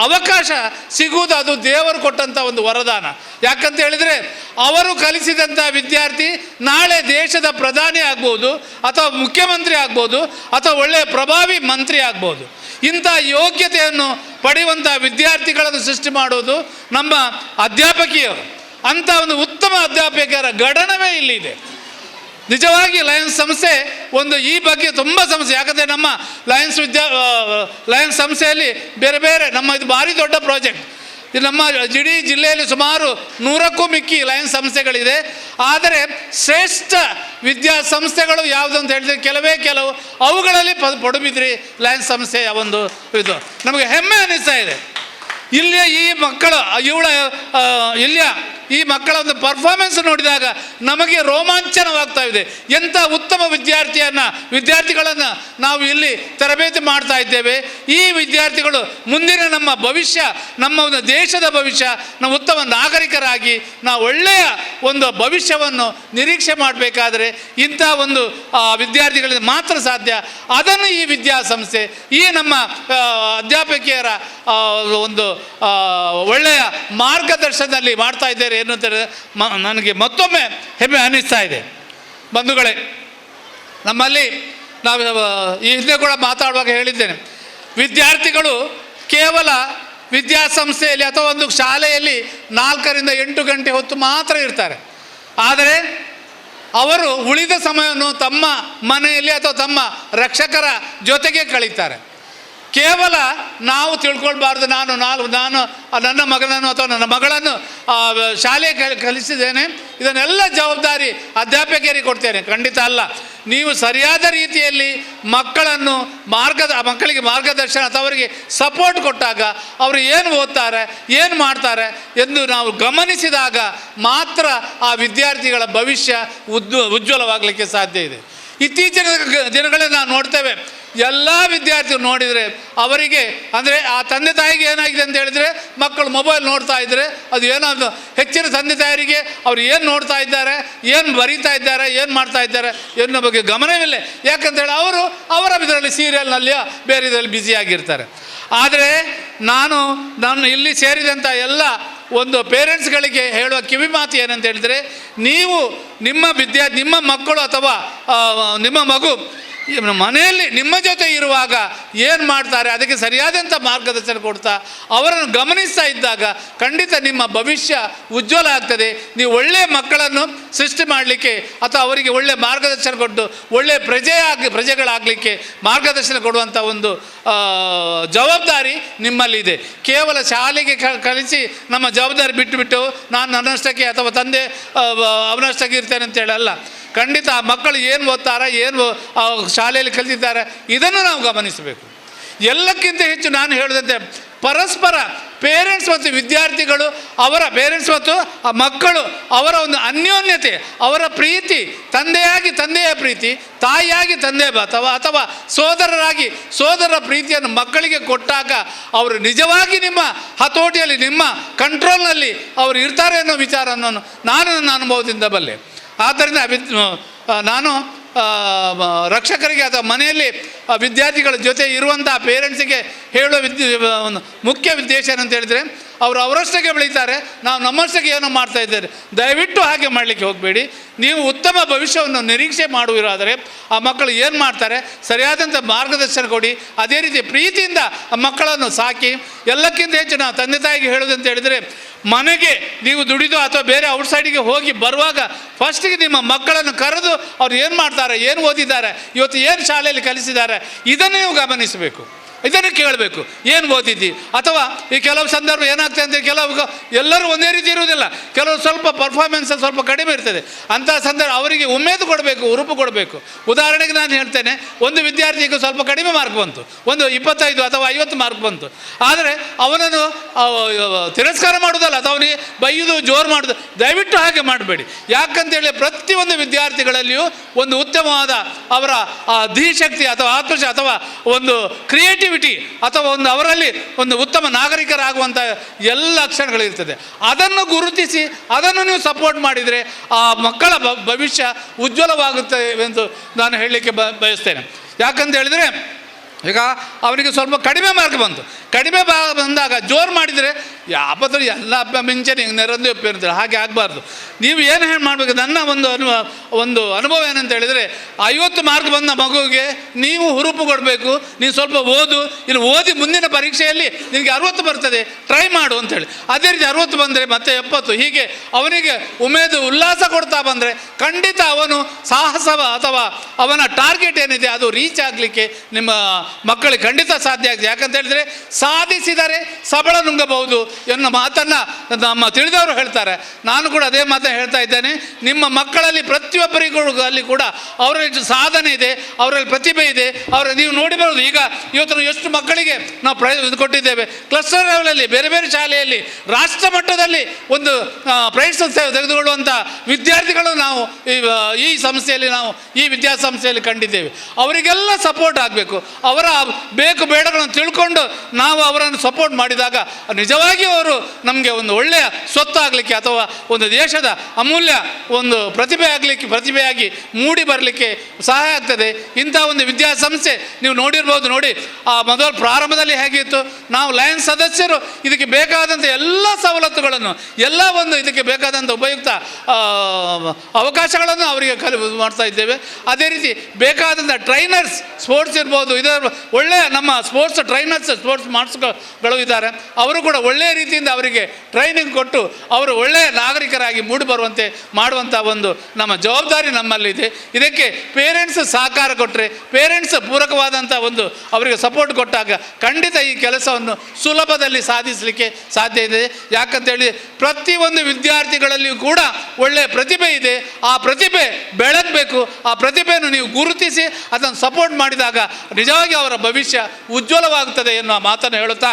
ಅವಕಾಶ ಸಿಗುವುದು ಅದು ದೇವರು ಕೊಟ್ಟಂಥ ಒಂದು ವರದಾನ. ಯಾಕಂತ ಹೇಳಿದರೆ ಅವರು ಕಲಿಸಿದಂಥ ವಿದ್ಯಾರ್ಥಿ ನಾಳೆ ದೇಶದ ಪ್ರಧಾನಿ ಆಗ್ಬೋದು, ಅಥವಾ ಮುಖ್ಯಮಂತ್ರಿ ಆಗ್ಬೋದು, ಅಥವಾ ಒಳ್ಳೆಯ ಪ್ರಭಾವಿ ಮಂತ್ರಿ ಆಗ್ಬೋದು. ಇಂಥ ಯೋಗ್ಯತೆಯನ್ನು ಪಡೆಯುವಂಥ ವಿದ್ಯಾರ್ಥಿಗಳನ್ನು ಸೃಷ್ಟಿ ಮಾಡೋದು ನಮ್ಮ ಅಧ್ಯಾಪಕಿಯರು. ಅಂಥ ಒಂದು ಉತ್ತಮ ಅಧ್ಯಾಪಕರ ಗಣನವೇ ಇಲ್ಲಿದೆ. ನಿಜವಾಗಿ ಲಯನ್ಸ್ ಸಂಸ್ಥೆ ಒಂದು ಈ ಬಗ್ಗೆ ತುಂಬ ಸಮಸ್ಯೆ. ಯಾಕಂದರೆ ನಮ್ಮ ಲಯನ್ಸ್ ಸಂಸ್ಥೆಯಲ್ಲಿ ಬೇರೆ ಬೇರೆ ನಮ್ಮ ಇದು ಭಾರಿ ದೊಡ್ಡ ಪ್ರಾಜೆಕ್ಟ್. ಇದು ನಮ್ಮ ಇಡೀ ಜಿಲ್ಲೆಯಲ್ಲಿ ಸುಮಾರು 100ಕ್ಕೂ ಮಿಕ್ಕಿ ಲಯನ್ಸ್ ಸಂಸ್ಥೆಗಳಿದೆ. ಆದರೆ ಶ್ರೇಷ್ಠ ವಿದ್ಯಾಸಂಸ್ಥೆಗಳು ಯಾವುದು ಅಂತ ಹೇಳಿದರೆ ಕೆಲವು ಅವುಗಳಲ್ಲಿ ಪಡುಬಿದ್ರಿ ಲಯನ್ಸ್ ಸಂಸ್ಥೆಯ ಒಂದು ಇದು ನಮಗೆ ಹೆಮ್ಮೆ ಅನ್ನಿಸ್ತಾ ಇದೆ. ಇಲ್ಲಿಯ ಈ ಮಕ್ಕಳ ಈ ಮಕ್ಕಳ ಒಂದು ಪರ್ಫಾರ್ಮೆನ್ಸ್ ನೋಡಿದಾಗ ನಮಗೆ ರೋಮಾಂಚನವಾಗ್ತಾ ಇದೆ. ಎಂಥ ಉತ್ತಮ ವಿದ್ಯಾರ್ಥಿಗಳನ್ನು ನಾವು ಇಲ್ಲಿ ತರಬೇತಿ ಮಾಡ್ತಾ ಇದ್ದೇವೆ. ಈ ವಿದ್ಯಾರ್ಥಿಗಳು ಮುಂದಿನ ನಮ್ಮ ಭವಿಷ್ಯ, ನಮ್ಮ ಒಂದು ದೇಶದ ಭವಿಷ್ಯ, ನಾವು ಉತ್ತಮ ನಾಗರಿಕರಾಗಿ ನಾವು ಒಳ್ಳೆಯ ಒಂದು ಭವಿಷ್ಯವನ್ನು ನಿರೀಕ್ಷೆ ಮಾಡಬೇಕಾದರೆ ಇಂಥ ಒಂದು ವಿದ್ಯಾರ್ಥಿಗಳಿಗೆ ಮಾತ್ರ ಸಾಧ್ಯ. ಅದನ್ನು ಈ ವಿದ್ಯಾಸಂಸ್ಥೆ, ಈ ನಮ್ಮ ಅಧ್ಯಾಪಕಿಯರ ಒಂದು ಒಳ್ಳೆಯ ಮಾರ್ಗದರ್ಶನದಲ್ಲಿ ಮಾಡ್ತಾ ಇದ್ದಾರೆ ಎನ್ನುತ್ತಾರೆ. ನನಗೆ ಮತ್ತೊಮ್ಮೆ ಹೆಮ್ಮೆ ಅನ್ನಿಸ್ತಾ ಇದೆ. ಬಂಧುಗಳೇ, ನಮ್ಮಲ್ಲಿ ನಾವು ಈ ಹಿಂದೆ ಕೂಡ ಮಾತಾಡುವಾಗ ಹೇಳಿದ್ದೇನೆ, ವಿದ್ಯಾರ್ಥಿಗಳು ಕೇವಲ ವಿದ್ಯಾಸಂಸ್ಥೆಯಲ್ಲಿ ಅಥವಾ ಒಂದು ಶಾಲೆಯಲ್ಲಿ 4 ರಿಂದ 8 ಗಂಟೆ ಹೊತ್ತು ಮಾತ್ರ ಇರ್ತಾರೆ. ಆದರೆ ಅವರು ಉಳಿದ ಸಮಯವನ್ನು ತಮ್ಮ ಮನೆಯಲ್ಲಿ ಅಥವಾ ತಮ್ಮ ರಕ್ಷಕರ ಜೊತೆಗೆ ಕಳೀತಾರೆ. ಕೇವಲ ನಾವು ತಿಳ್ಕೊಳ್ಬಾರ್ದು ನಾನು ನನ್ನ ಮಗನನ್ನು ಅಥವಾ ನನ್ನ ಮಗಳನ್ನು ಶಾಲೆಗೆ ಕಲಿಸಿದ್ದೇನೆ, ಇದನ್ನೆಲ್ಲ ಜವಾಬ್ದಾರಿ ಅಧ್ಯಾಪಕರಿಗೆ ಕೊಡ್ತೇನೆ. ಖಂಡಿತ ಅಲ್ಲ. ನೀವು ಸರಿಯಾದ ರೀತಿಯಲ್ಲಿ ಮಕ್ಕಳಿಗೆ ಮಾರ್ಗದರ್ಶನ ಅಥವಾ ಅವರಿಗೆ ಸಪೋರ್ಟ್ ಕೊಟ್ಟಾಗ ಅವರು ಏನು ಓದ್ತಾರೆ, ಏನು ಮಾಡ್ತಾರೆ ಎಂದು ನಾವು ಗಮನಿಸಿದಾಗ ಮಾತ್ರ ಆ ವಿದ್ಯಾರ್ಥಿಗಳ ಭವಿಷ್ಯ ಉಜ್ವಲವಾಗಲಿಕ್ಕೆ ಸಾಧ್ಯ ಇದೆ. ಇತ್ತೀಚಿನ ದಿನಗಳಲ್ಲಿ ನಾವು ನೋಡ್ತೇವೆ, ಎಲ್ಲ ವಿದ್ಯಾರ್ಥಿಗಳು ನೋಡಿದರೆ ಅವರಿಗೆ ಅಂದರೆ ಆ ತಂದೆ ತಾಯಿಗೆ ಏನಾಗಿದೆ ಅಂತ ಹೇಳಿದರೆ, ಮಕ್ಕಳು ಮೊಬೈಲ್ ನೋಡ್ತಾ ಇದ್ದರೆ ಅದು ಏನಾದ್ರು ಹೆಚ್ಚಿನ ತಂದೆ ತಾಯರಿಗೆ ಅವರು ಏನು ನೋಡ್ತಾ ಇದ್ದಾರೆ, ಏನು ಬರೀತಾ ಇದ್ದಾರೆ, ಏನು ಮಾಡ್ತಾ ಇದ್ದಾರೆ ಎನ್ನೋ ಬಗ್ಗೆ ಗಮನವಿಲ್ಲ. ಯಾಕಂತೇಳಿ ಅವರ ಇದರಲ್ಲಿ ಸೀರಿಯಲ್ನಲ್ಲಿಯ ಬೇರೆ ಇದರಲ್ಲಿ ಬ್ಯುಸಿಯಾಗಿರ್ತಾರೆ. ಆದರೆ ನಾನು ಇಲ್ಲಿ ಸೇರಿದಂಥ ಎಲ್ಲ ಒಂದು ಪೇರೆಂಟ್ಸ್ಗಳಿಗೆ ಹೇಳುವ ಕಿವಿ ಮಾತು ಏನಂತ ಹೇಳಿದರೆ, ನೀವು ನಿಮ್ಮ ಮಕ್ಕಳು ಅಥವಾ ನಿಮ್ಮ ಮಗು ಮನೆಯಲ್ಲಿ ನಿಮ್ಮ ಜೊತೆ ಇರುವಾಗ ಏನು ಮಾಡ್ತಾರೆ ಅದಕ್ಕೆ ಸರಿಯಾದಂಥ ಮಾರ್ಗದರ್ಶನ ಕೊಡ್ತಾ ಅವರನ್ನು ಗಮನಿಸ್ತಾ ಇದ್ದಾಗ ಖಂಡಿತ ನಿಮ್ಮ ಭವಿಷ್ಯ ಉಜ್ವಲ ಆಗ್ತದೆ. ನೀವು ಒಳ್ಳೆಯ ಮಕ್ಕಳನ್ನು ಸೃಷ್ಟಿ ಮಾಡಲಿಕ್ಕೆ ಅಥವಾ ಅವರಿಗೆ ಒಳ್ಳೆಯ ಮಾರ್ಗದರ್ಶನ ಕೊಟ್ಟು ಒಳ್ಳೆಯ ಪ್ರಜೆಗಳಾಗಲಿಕ್ಕೆ ಮಾರ್ಗದರ್ಶನ ಕೊಡುವಂಥ ಒಂದು ಜವಾಬ್ದಾರಿ ನಿಮ್ಮಲ್ಲಿದೆ. ಕೇವಲ ಶಾಲೆಗೆ ಕಲಿಸಿ ನಮ್ಮ ಜವಾಬ್ದಾರಿ ಬಿಟ್ಟು ನಾನು ನನ್ನಷ್ಟಕ್ಕೆ ಅಥವಾ ತಂದೆ ಅವನಷ್ಟಕ್ಕೆ ಇರ್ತೇನೆ ಅಂತ ಹೇಳಲ್ಲ. ಖಂಡಿತ ಆ ಮಕ್ಕಳು ಏನು ಓದ್ತಾರೆ, ಏನು ಶಾಲೆಯಲ್ಲಿ ಕಲಿತಿದ್ದಾರೆ ಇದನ್ನು ನಾವು ಗಮನಿಸಬೇಕು. ಎಲ್ಲಕ್ಕಿಂತ ಹೆಚ್ಚು ನಾನು ಹೇಳಿದಂತೆ ಪರಸ್ಪರ ಪೇರೆಂಟ್ಸ್ ಮತ್ತು ವಿದ್ಯಾರ್ಥಿಗಳು, ಅವರ ಪೇರೆಂಟ್ಸ್ ಮತ್ತು ಆ ಮಕ್ಕಳು, ಅವರ ಒಂದು ಅನ್ಯೋನ್ಯತೆ, ಅವರ ಪ್ರೀತಿ, ತಂದೆಯ ಪ್ರೀತಿ, ತಾಯಿಯಾಗಿ ತಂದೆಯ ಅಥವಾ ಸೋದರರ ಪ್ರೀತಿಯನ್ನು ಮಕ್ಕಳಿಗೆ ಕೊಟ್ಟಾಗ ಅವರು ನಿಜವಾಗಿ ನಿಮ್ಮ ಹತೋಟಿಯಲ್ಲಿ, ನಿಮ್ಮ ಕಂಟ್ರೋಲ್ನಲ್ಲಿ ಅವರು ಇರ್ತಾರೆ ಅನ್ನೋ ವಿಚಾರವನ್ನು ನಾನು ನನ್ನ ಅನುಭವದಿಂದ ಬಲ್ಲೆ. ಆದ್ದರಿಂದ ನಾನು ರಕ್ಷಕರಿಗೆ ಅಥವಾ ಮನೆಯಲ್ಲಿ ವಿದ್ಯಾರ್ಥಿಗಳ ಜೊತೆ ಇರುವಂಥ ಪೇರೆಂಟ್ಸಿಗೆ ಹೇಳುವ ಒಂದು ಮುಖ್ಯ ಉದ್ದೇಶ ಏನಂತ ಹೇಳಿದರೆ, ಅವರಷ್ಟಕ್ಕೆ ಬೆಳೀತಾರೆ, ನಾವು ನಮ್ಮಷ್ಟಕ್ಕೆ ಏನೋ ಮಾಡ್ತಾ ಇದ್ದೇವೆ. ದಯವಿಟ್ಟು ಹಾಗೆ ಮಾಡಲಿಕ್ಕೆ ಹೋಗಬೇಡಿ. ನೀವು ಉತ್ತಮ ಭವಿಷ್ಯವನ್ನು ನಿರೀಕ್ಷೆ ಮಾಡುವಿರಾದರೆ ಆ ಮಕ್ಕಳು ಏನು ಮಾಡ್ತಾರೆ ಸರಿಯಾದಂಥ ಮಾರ್ಗದರ್ಶನ ಕೊಡಿ. ಅದೇ ರೀತಿ ಪ್ರೀತಿಯಿಂದ ಆ ಮಕ್ಕಳನ್ನು ಸಾಕಿ. ಎಲ್ಲಕ್ಕಿಂತ ಹೆಚ್ಚು ನಾವು ತಂದೆ ತಾಯಿಗೆ ಹೇಳೋದಂತ ಹೇಳಿದರೆ, ಮನೆಗೆ ನೀವು ದುಡಿದು ಅಥವಾ ಬೇರೆ ಔಟ್ಸೈಡಿಗೆ ಹೋಗಿ ಬರುವಾಗ ಫಸ್ಟಿಗೆ ನಿಮ್ಮ ಮಕ್ಕಳನ್ನು ಕರೆದು ಅವ್ರು ಏನು ಮಾಡ್ತಾರೆ, ಏನು ಓದಿದ್ದಾರೆ, ಇವತ್ತು ಏನು ಶಾಲೆಯಲ್ಲಿ ಕಲಿಸಿದ್ದಾರೆ ಇದನ್ನು ನೀವು ಗಮನಿಸಬೇಕು, ಇದನ್ನು ಕೇಳಬೇಕು. ಏನು ಓದಿದ್ದಿ ಅಥವಾ ಈ ಕೆಲವು ಸಂದರ್ಭ ಏನಾಗ್ತದೆ ಅಂದರೆ ಎಲ್ಲರೂ ಒಂದೇ ರೀತಿ ಇರುವುದಿಲ್ಲ. ಕೆಲವು ಸ್ವಲ್ಪ ಪರ್ಫಾರ್ಮೆನ್ಸ್ ಸ್ವಲ್ಪ ಕಡಿಮೆ ಇರ್ತದೆ. ಅಂಥ ಸಂದರ್ಭ ಅವರಿಗೆ ಉಮೇದು ಕೊಡಬೇಕು, ಹುರುಪು ಕೊಡಬೇಕು. ಉದಾಹರಣೆಗೆ ನಾನು ಹೇಳ್ತೇನೆ, ಒಂದು ವಿದ್ಯಾರ್ಥಿಗೆ ಸ್ವಲ್ಪ ಕಡಿಮೆ ಮಾರ್ಕ್ ಬಂತು, ಒಂದು 25 ಅಥವಾ 50 ಮಾರ್ಕ್ ಬಂತು. ಆದರೆ ಅವನನ್ನು ತಿರಸ್ಕಾರ ಮಾಡೋದಲ್ಲ ಅಥವಾ ಅವನಿಗೆ ಬೈಯುವುದು, ಜೋರು ಮಾಡೋದು ದಯವಿಟ್ಟು ಹಾಗೆ ಮಾಡಬೇಡಿ. ಯಾಕಂತೇಳಿ ಪ್ರತಿಯೊಂದು ವಿದ್ಯಾರ್ಥಿಗಳಲ್ಲಿಯೂ ಒಂದು ಉತ್ತಮವಾದ ಅವರ ಧೀಶಕ್ತಿ ಅಥವಾ ಆತ್ಮಶ ಅಥವಾ ಒಂದು ಕ್ರಿಯೇಟಿವಿಟಿ ಅಥವಾ ಅವರಲ್ಲಿ ಒಂದು ಉತ್ತಮ ನಾಗರಿಕರಾಗುವಂಥ ಎಲ್ಲ ಲಕ್ಷಣಗಳಿರ್ತದೆ. ಅದನ್ನು ಗುರುತಿಸಿ ಅದನ್ನು ನೀವು ಸಪೋರ್ಟ್ ಮಾಡಿದರೆ ಆ ಮಕ್ಕಳ ಭವಿಷ್ಯ ಉಜ್ವಲವಾಗುತ್ತೆ ಎಂದು ನಾನು ಹೇಳಲಿಕ್ಕೆ ಬಯಸ್ತೇನೆ. ಯಾಕಂತ ಹೇಳಿದರೆ, ಈಗ ಅವನಿಗೆ ಸ್ವಲ್ಪ ಕಡಿಮೆ ಮಾರ್ಕ್ ಬಂತು, ಕಡಿಮೆ ಬಂದಾಗ ಜೋರು ಮಾಡಿದರೆ ಯಾಪತ್ರ ಎಲ್ಲ ಮಿಂಚನೆ ನೆರೆದು ಒಪ್ಪಿರ್ತಾರೆ. ಹಾಗೆ ಆಗಬಾರ್ದು. ನೀವು ಏನು ಹೇಳಿ ಮಾಡಬೇಕು, ನನ್ನ ಒಂದು ಅನುಭವ ಏನಂತ ಹೇಳಿದರೆ, 50 ಮಾರ್ಕ್ ಬಂದ ಮಗುವಿಗೆ ನೀವು ಹುರುಪು ಕೊಡಬೇಕು, ನೀನು ಸ್ವಲ್ಪ ಓದು, ಇಲ್ಲಿ ಓದಿ ಮುಂದಿನ ಪರೀಕ್ಷೆಯಲ್ಲಿ ನಿನಗೆ 60 ಬರ್ತದೆ, ಟ್ರೈ ಮಾಡು ಅಂತೇಳಿ. ಅದೇ ರೀತಿ 60 ಬಂದರೆ ಮತ್ತೆ 70, ಹೀಗೆ ಅವನಿಗೆ ಉಲ್ಲಾಸ ಕೊಡ್ತಾ ಬಂದರೆ ಖಂಡಿತ ಅವನು ಸಾಹಸ ಅಥವಾ ಅವನ ಟಾರ್ಗೆಟ್ ಏನಿದೆ ಅದು ರೀಚ್ ಆಗಲಿಕ್ಕೆ ನಿಮ್ಮ ಮಕ್ಕಳಿಗೆ ಖಂಡಿತ ಸಾಧ್ಯ ಆಗಿದೆ. ಯಾಕಂತ ಹೇಳಿದರೆ ಸಾಧಿಸಿದರೆ ಸಬಳ ನುಂಗಬಹುದು ಎನ್ನುವ ಮಾತನ್ನು ನಮ್ಮ ತಿಳಿದವರು ಹೇಳ್ತಾರೆ. ನಾನು ಕೂಡ ಅದೇ ಮಾತನ್ನು ಹೇಳ್ತಾ ಇದ್ದೇನೆ. ನಿಮ್ಮ ಮಕ್ಕಳಲ್ಲಿ ಪ್ರತಿಯೊಬ್ಬರಿಗೂ ಅಲ್ಲಿ ಕೂಡ ಅವರಲ್ಲಿ ಸಾಧನೆ ಇದೆ, ಅವರಲ್ಲಿ ಪ್ರತಿಭೆ ಇದೆ. ನೀವು ನೋಡಿಬರೋದು ಈಗ ಇವತ್ತು ಎಷ್ಟು ಮಕ್ಕಳಿಗೆ ನಾವು ಪ್ರೈಸ್ ಕೊಟ್ಟಿದ್ದೇವೆ. ಕ್ಲಸ್ಟರ್ ಲೆವೆಲಲ್ಲಿ ಬೇರೆ ಬೇರೆ ಶಾಲೆಯಲ್ಲಿ ರಾಷ್ಟ್ರ ಮಟ್ಟದಲ್ಲಿ ಒಂದು ಪ್ರೈಸ್ ತೆಗೆದುಕೊಳ್ಳುವಂಥ ವಿದ್ಯಾರ್ಥಿಗಳು ನಾವು ಈ ಸಂಸ್ಥೆಯಲ್ಲಿ ನಾವು ಈ ವಿದ್ಯಾಸಂಸ್ಥೆಯಲ್ಲಿ ಕಂಡಿದ್ದೇವೆ. ಅವರಿಗೆಲ್ಲ ಸಪೋರ್ಟ್ ಆಗಬೇಕು. ಅವರ ಬೇಕು ಬೇಡಗಳನ್ನು ತಿಳ್ಕೊಂಡು ನಾವು ಅವರನ್ನು ಸಪೋರ್ಟ್ ಮಾಡಿದಾಗ ನಿಜವಾಗಿಯೂ ಅವರು ನಮಗೆ ಒಂದು ಒಳ್ಳೆಯ ಸ್ವತ್ತಾಗಲಿಕ್ಕೆ ಅಥವಾ ಒಂದು ದೇಶದ ಅಮೂಲ್ಯ ಒಂದು ಪ್ರತಿಭೆಯಾಗಿ ಮೂಡಿ ಬರಲಿಕ್ಕೆ ಸಹಾಯ ಆಗ್ತದೆ. ಇಂಥ ಒಂದು ವಿದ್ಯಾಸಂಸ್ಥೆ ನೀವು ನೋಡಿರ್ಬೋದು. ನೋಡಿ, ಆ ಮೊದಲು ಪ್ರಾರಂಭದಲ್ಲಿ ಹೇಗಿತ್ತು, ನಾವು ಲಯನ್ಸ್ ಸದಸ್ಯರು ಇದಕ್ಕೆ ಬೇಕಾದಂಥ ಎಲ್ಲ ಸವಲತ್ತುಗಳನ್ನು ಎಲ್ಲ ಒಂದು ಇದಕ್ಕೆ ಬೇಕಾದಂಥ ಉಪಯುಕ್ತ ಅವಕಾಶಗಳನ್ನು ಅವರಿಗೆ ಮಾಡ್ತಾ ಇದ್ದೇವೆ. ಅದೇ ರೀತಿ ಬೇಕಾದಂಥ ಟ್ರೈನರ್ಸ್, ಸ್ಪೋರ್ಟ್ಸ್ ಇರ್ಬೋದು, ಇದರ ಒಳ್ಳೆಯ ನಮ್ಮ ಸ್ಪೋರ್ಟ್ಸ್ ಟ್ರೈನರ್ಸ್, ಸ್ಪೋರ್ಟ್ಸ್ ಮಾರ್ಕ್ಸ್ಗಳು ಇದ್ದಾರೆ. ಅವರು ಕೂಡ ಒಳ್ಳೆಯ ರೀತಿಯಿಂದ ಅವರಿಗೆ ಟ್ರೈನಿಂಗ್ ಕೊಟ್ಟು ಅವರು ಒಳ್ಳೆಯ ನಾಗರಿಕರಾಗಿ ಮೂಡಿ ಬರುವಂತೆ ಮಾಡುವಂಥ ಒಂದು ನಮ್ಮ ಜವಾಬ್ದಾರಿ ನಮ್ಮಲ್ಲಿದೆ. ಇದಕ್ಕೆ ಪೇರೆಂಟ್ಸ್ ಸಹಕಾರ ಕೊಟ್ಟರೆ, ಪೇರೆಂಟ್ಸ್ ಪೂರಕವಾದಂಥ ಒಂದು ಅವರಿಗೆ ಸಪೋರ್ಟ್ ಕೊಟ್ಟಾಗ ಖಂಡಿತ ಈ ಕೆಲಸವನ್ನು ಸುಲಭದಲ್ಲಿ ಸಾಧಿಸಲಿಕ್ಕೆ ಸಾಧ್ಯ ಇದೆ. ಯಾಕಂತೇಳಿ ಪ್ರತಿಯೊಂದು ವಿದ್ಯಾರ್ಥಿಗಳಲ್ಲಿಯೂ ಕೂಡ ಒಳ್ಳೆಯ ಪ್ರತಿಭೆ ಇದೆ. ಆ ಪ್ರತಿಭೆ ಬೆಳಗಬೇಕು. ಆ ಪ್ರತಿಭೆಯನ್ನು ನೀವು ಗುರುತಿಸಿ ಅದನ್ನು ಸಪೋರ್ಟ್ ಮಾಡಿದಾಗ ನಿಜವಾಗಿ ಅವರ ಭವಿಷ್ಯ ಉಜ್ವಲವಾಗುತ್ತದೆ ಎನ್ನುವ ಮಾತನ್ನು ಹೇಳುತ್ತಾ,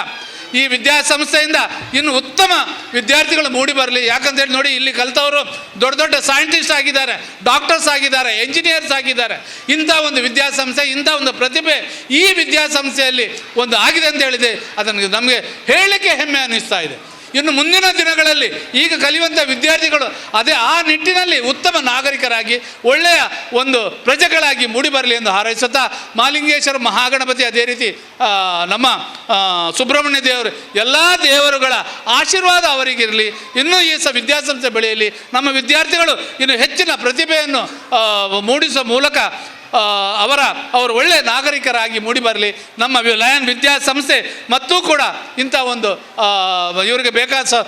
ಈ ವಿದ್ಯಾಸಂಸ್ಥೆಯಿಂದ ಇನ್ನು ಉತ್ತಮ ವಿದ್ಯಾರ್ಥಿಗಳು ಮೂಡಿ ಬರಲಿ. ಯಾಕಂತೇಳಿ ನೋಡಿ, ಇಲ್ಲಿ ಕಲಿತವರು ದೊಡ್ಡ ದೊಡ್ಡ ಸೈಂಟಿಸ್ಟ್ ಆಗಿದ್ದಾರೆ, ಡಾಕ್ಟರ್ಸ್ ಆಗಿದ್ದಾರೆ, ಎಂಜಿನಿಯರ್ಸ್ ಆಗಿದ್ದಾರೆ. ಇಂಥ ಒಂದು ವಿದ್ಯಾಸಂಸ್ಥೆ, ಇಂಥ ಒಂದು ಪ್ರತಿಭೆ ಈ ವಿದ್ಯಾಸಂಸ್ಥೆಯಲ್ಲಿ ಒಂದು ಆಗಿದೆ ಅಂತ ಹೇಳಿದೆ. ಅದನ್ನು ನಮಗೆ ಹೇಳಲಿಕ್ಕೆ ಹೆಮ್ಮೆ ಅನ್ನಿಸ್ತಾ ಇದೆ. ಇನ್ನು ಮುಂದಿನ ದಿನಗಳಲ್ಲಿ ಈಗ ಕಲಿಯುವಂಥ ವಿದ್ಯಾರ್ಥಿಗಳು ಅದೇ ಆ ನಿಟ್ಟಿನಲ್ಲಿ ಉತ್ತಮ ನಾಗರಿಕರಾಗಿ ಒಳ್ಳೆಯ ಒಂದು ಪ್ರಜೆಗಳಾಗಿ ಮೂಡಿಬರಲಿ ಎಂದು ಹಾರೈಸುತ್ತಾ, ಮಹಾಲಿಂಗೇಶ್ವರ ಮಹಾಗಣಪತಿ, ಅದೇ ರೀತಿ ನಮ್ಮ ಸುಬ್ರಹ್ಮಣ್ಯ ದೇವರು, ಎಲ್ಲ ದೇವರುಗಳ ಆಶೀರ್ವಾದ ಅವರಿಗಿರಲಿ. ಇನ್ನೂ ಈ ವಿದ್ಯಾಸಂಸ್ಥೆ ಬೆಳೆಯಲಿ. ನಮ್ಮ ವಿದ್ಯಾರ್ಥಿಗಳು ಇನ್ನು ಹೆಚ್ಚಿನ ಪ್ರತಿಭೆಯನ್ನು ಮೂಡಿಸುವ ಮೂಲಕ ಅವರು ಒಳ್ಳೆಯ ನಾಗರಿಕರಾಗಿ ಮೂಡಿಬರಲಿ. ನಮ್ಮ ಲಯನ್ ವಿದ್ಯಾಸಂಸ್ಥೆ ಮತ್ತೂ ಕೂಡ ಇಂಥ ಒಂದು ಇವರಿಗೆ ಬೇಕಾದ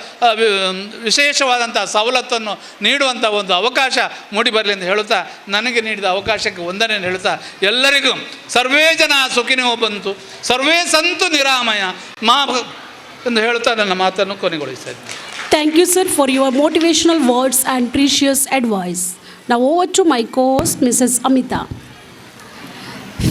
ವಿಶೇಷವಾದಂಥ ಸವಲತ್ತನ್ನು ನೀಡುವಂಥ ಒಂದು ಅವಕಾಶ ಮೂಡಿಬರಲಿ ಎಂದು ಹೇಳುತ್ತಾ, ನನಗೆ ನೀಡಿದ ಅವಕಾಶಕ್ಕೆ ವಂದನೆಯನ್ನು ಹೇಳುತ್ತಾ, ಎಲ್ಲರಿಗೂ ಸರ್ವೇ ಜನ ಸುಖಿನೋ ಬಂತು ಸರ್ವೇ ಸಂತು ನಿರಾಮಯ ಎಂದು ಹೇಳುತ್ತಾ ನನ್ನ ಮಾತನ್ನು ಕೊನೆಗೊಳಿಸ್ತಾ ಇದ್ದೇನೆ. Thank you, sir, for your motivational words and precious advice. Now over to my co-host, Mrs. Amita.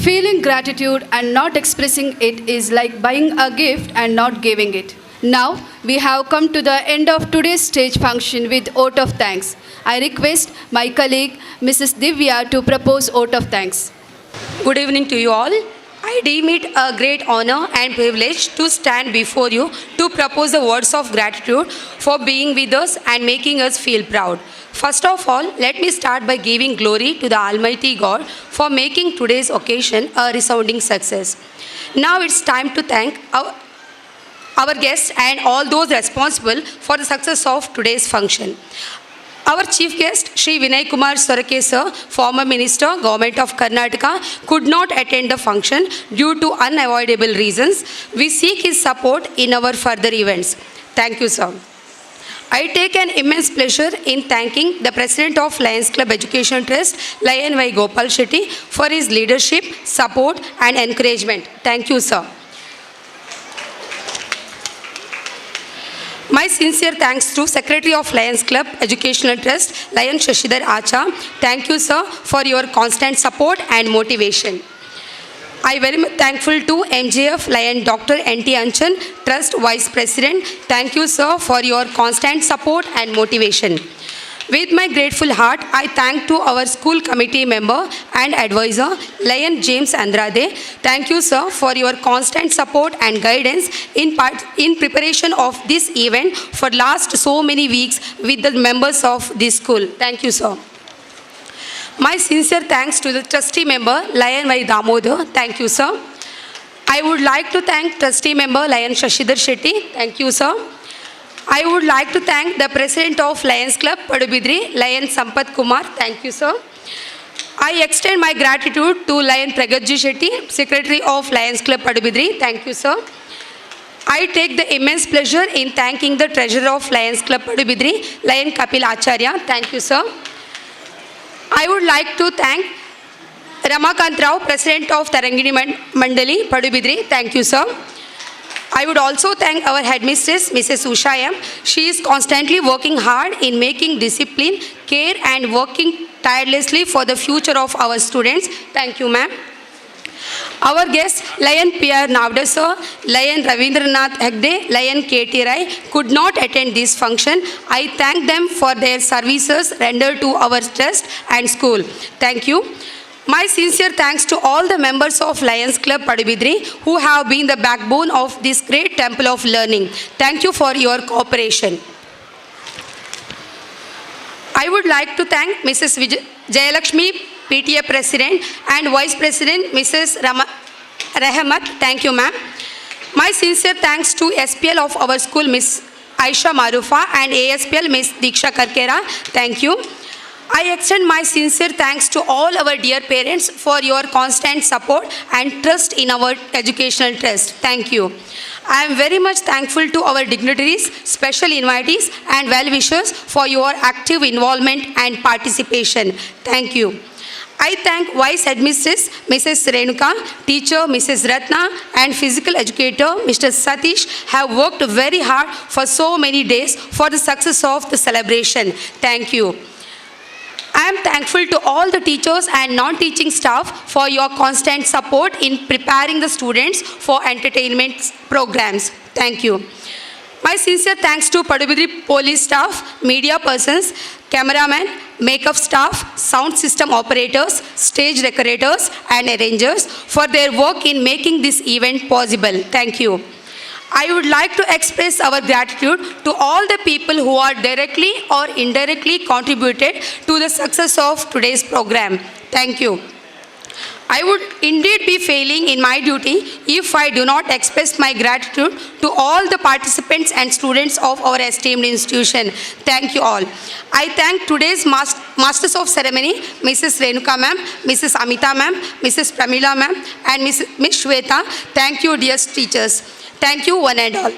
Feeling gratitude and not expressing it is like buying a gift and not giving it. Now we have come to the end of today's stage function with vote of thanks. I request my colleague Mrs. Divya to propose vote of thanks. Good evening to you all. I deem it a great honor and privilege to stand before you to propose the words of gratitude for being with us and making us feel proud. First of all, let me start by giving glory to the Almighty God for making today's occasion a resounding success. Now it's time to thank our guests and all those responsible for the success of today's function. Our chief guest, Shri Vinay Kumar Sorake sir, former minister, Government of Karnataka, could not attend the function due to unavoidable reasons. We seek his support in our further events. Thank you, sir. I take an immense pleasure in thanking the President of Lions Club Education Trust, Lion Y. Gopal Shetty, for his leadership, support and encouragement. Thank you, sir. My sincere thanks to Secretary of Lions Club Educational Trust, Lion Shashidhar Acha. Thank you, sir, for your constant support and motivation. I very much thankful to MJF Lion Dr. N.T. Anchan, Trust Vice President. Thank you, sir, for your constant support and motivation. With my grateful heart, I thank to our school committee member and advisor, Lion James Andrade. Thank you, sir, for your constant support and guidance in preparation of this event for last so many weeks with the members of this school. Thank you, sir. My sincere thanks to the trustee member, Lion Y. Damodar. Thank you, sir. I would like to thank trustee member, Lion Shashidhar Shetty. Thank you, sir. I would like to thank the President of Lions Club, Padubidri, Lion Sampath Kumar. Thank you, sir. I extend my gratitude to Lion Pragatji Shetty, Secretary of Lions Club, Padubidri. Thank you, sir. I take the immense pleasure in thanking the Treasurer of Lions Club, Padubidri, Lion Kapil Acharya. Thank you, sir. I would like to thank Ramakant Rao, President of Tarangini Mandali, Padubidri. Thank you, sir. I would also thank our headmistress, Mrs. Usha M. She is constantly working hard in making discipline, care and working tirelessly for the future of our students. Thank you, ma'am. Our guests, Lion P.R. Navda sir, Lion Ravindranath Hegde, Lion K.T. Rai could not attend this function. I thank them for their services rendered to our trust and school. Thank you. My sincere thanks to all the members of Lions Club Padubidri who have been the backbone of this great temple of learning. Thank you for your cooperation. I would like to thank Mrs. Jayalakshmi, PTA President, and Vice President, Mrs. Rahmat. Thank you, ma'am. My sincere thanks to SPL of our school, Miss Aisha Marufa, and ASPL, Miss Diksha Karkera. Thank you. I extend my sincere thanks to all our dear parents for your constant support and trust in our educational trust. Thank you. I am very much thankful to our dignitaries, special invitees and well-wishers for your active involvement and participation. Thank you. I thank Vice Headmistress Mrs. Renuka, teacher Mrs. Ratna and physical educator Mr. Satish have worked very hard for so many days for the success of the celebration. Thank you. I am thankful to all the teachers and non-teaching staff for your constant support in preparing the students for entertainment programs. Thank you. My sincere thanks to Padubidri police staff, media persons, cameramen, makeup staff, sound system operators, stage decorators and arrangers for their work in making this event possible. Thank you. I would like to express our gratitude to all the people who are directly or indirectly contributed to the success of today's program. Thank you. I would indeed be failing in my duty if I do not express my gratitude to all the participants and students of our esteemed institution. Thank you all. I thank today's Masters of Ceremony, Mrs. Renuka ma'am, Mrs. Amita ma'am, Mrs. Pramila ma'am, and Miss Shweta. Thank you, dear teachers. Thank you, one and all.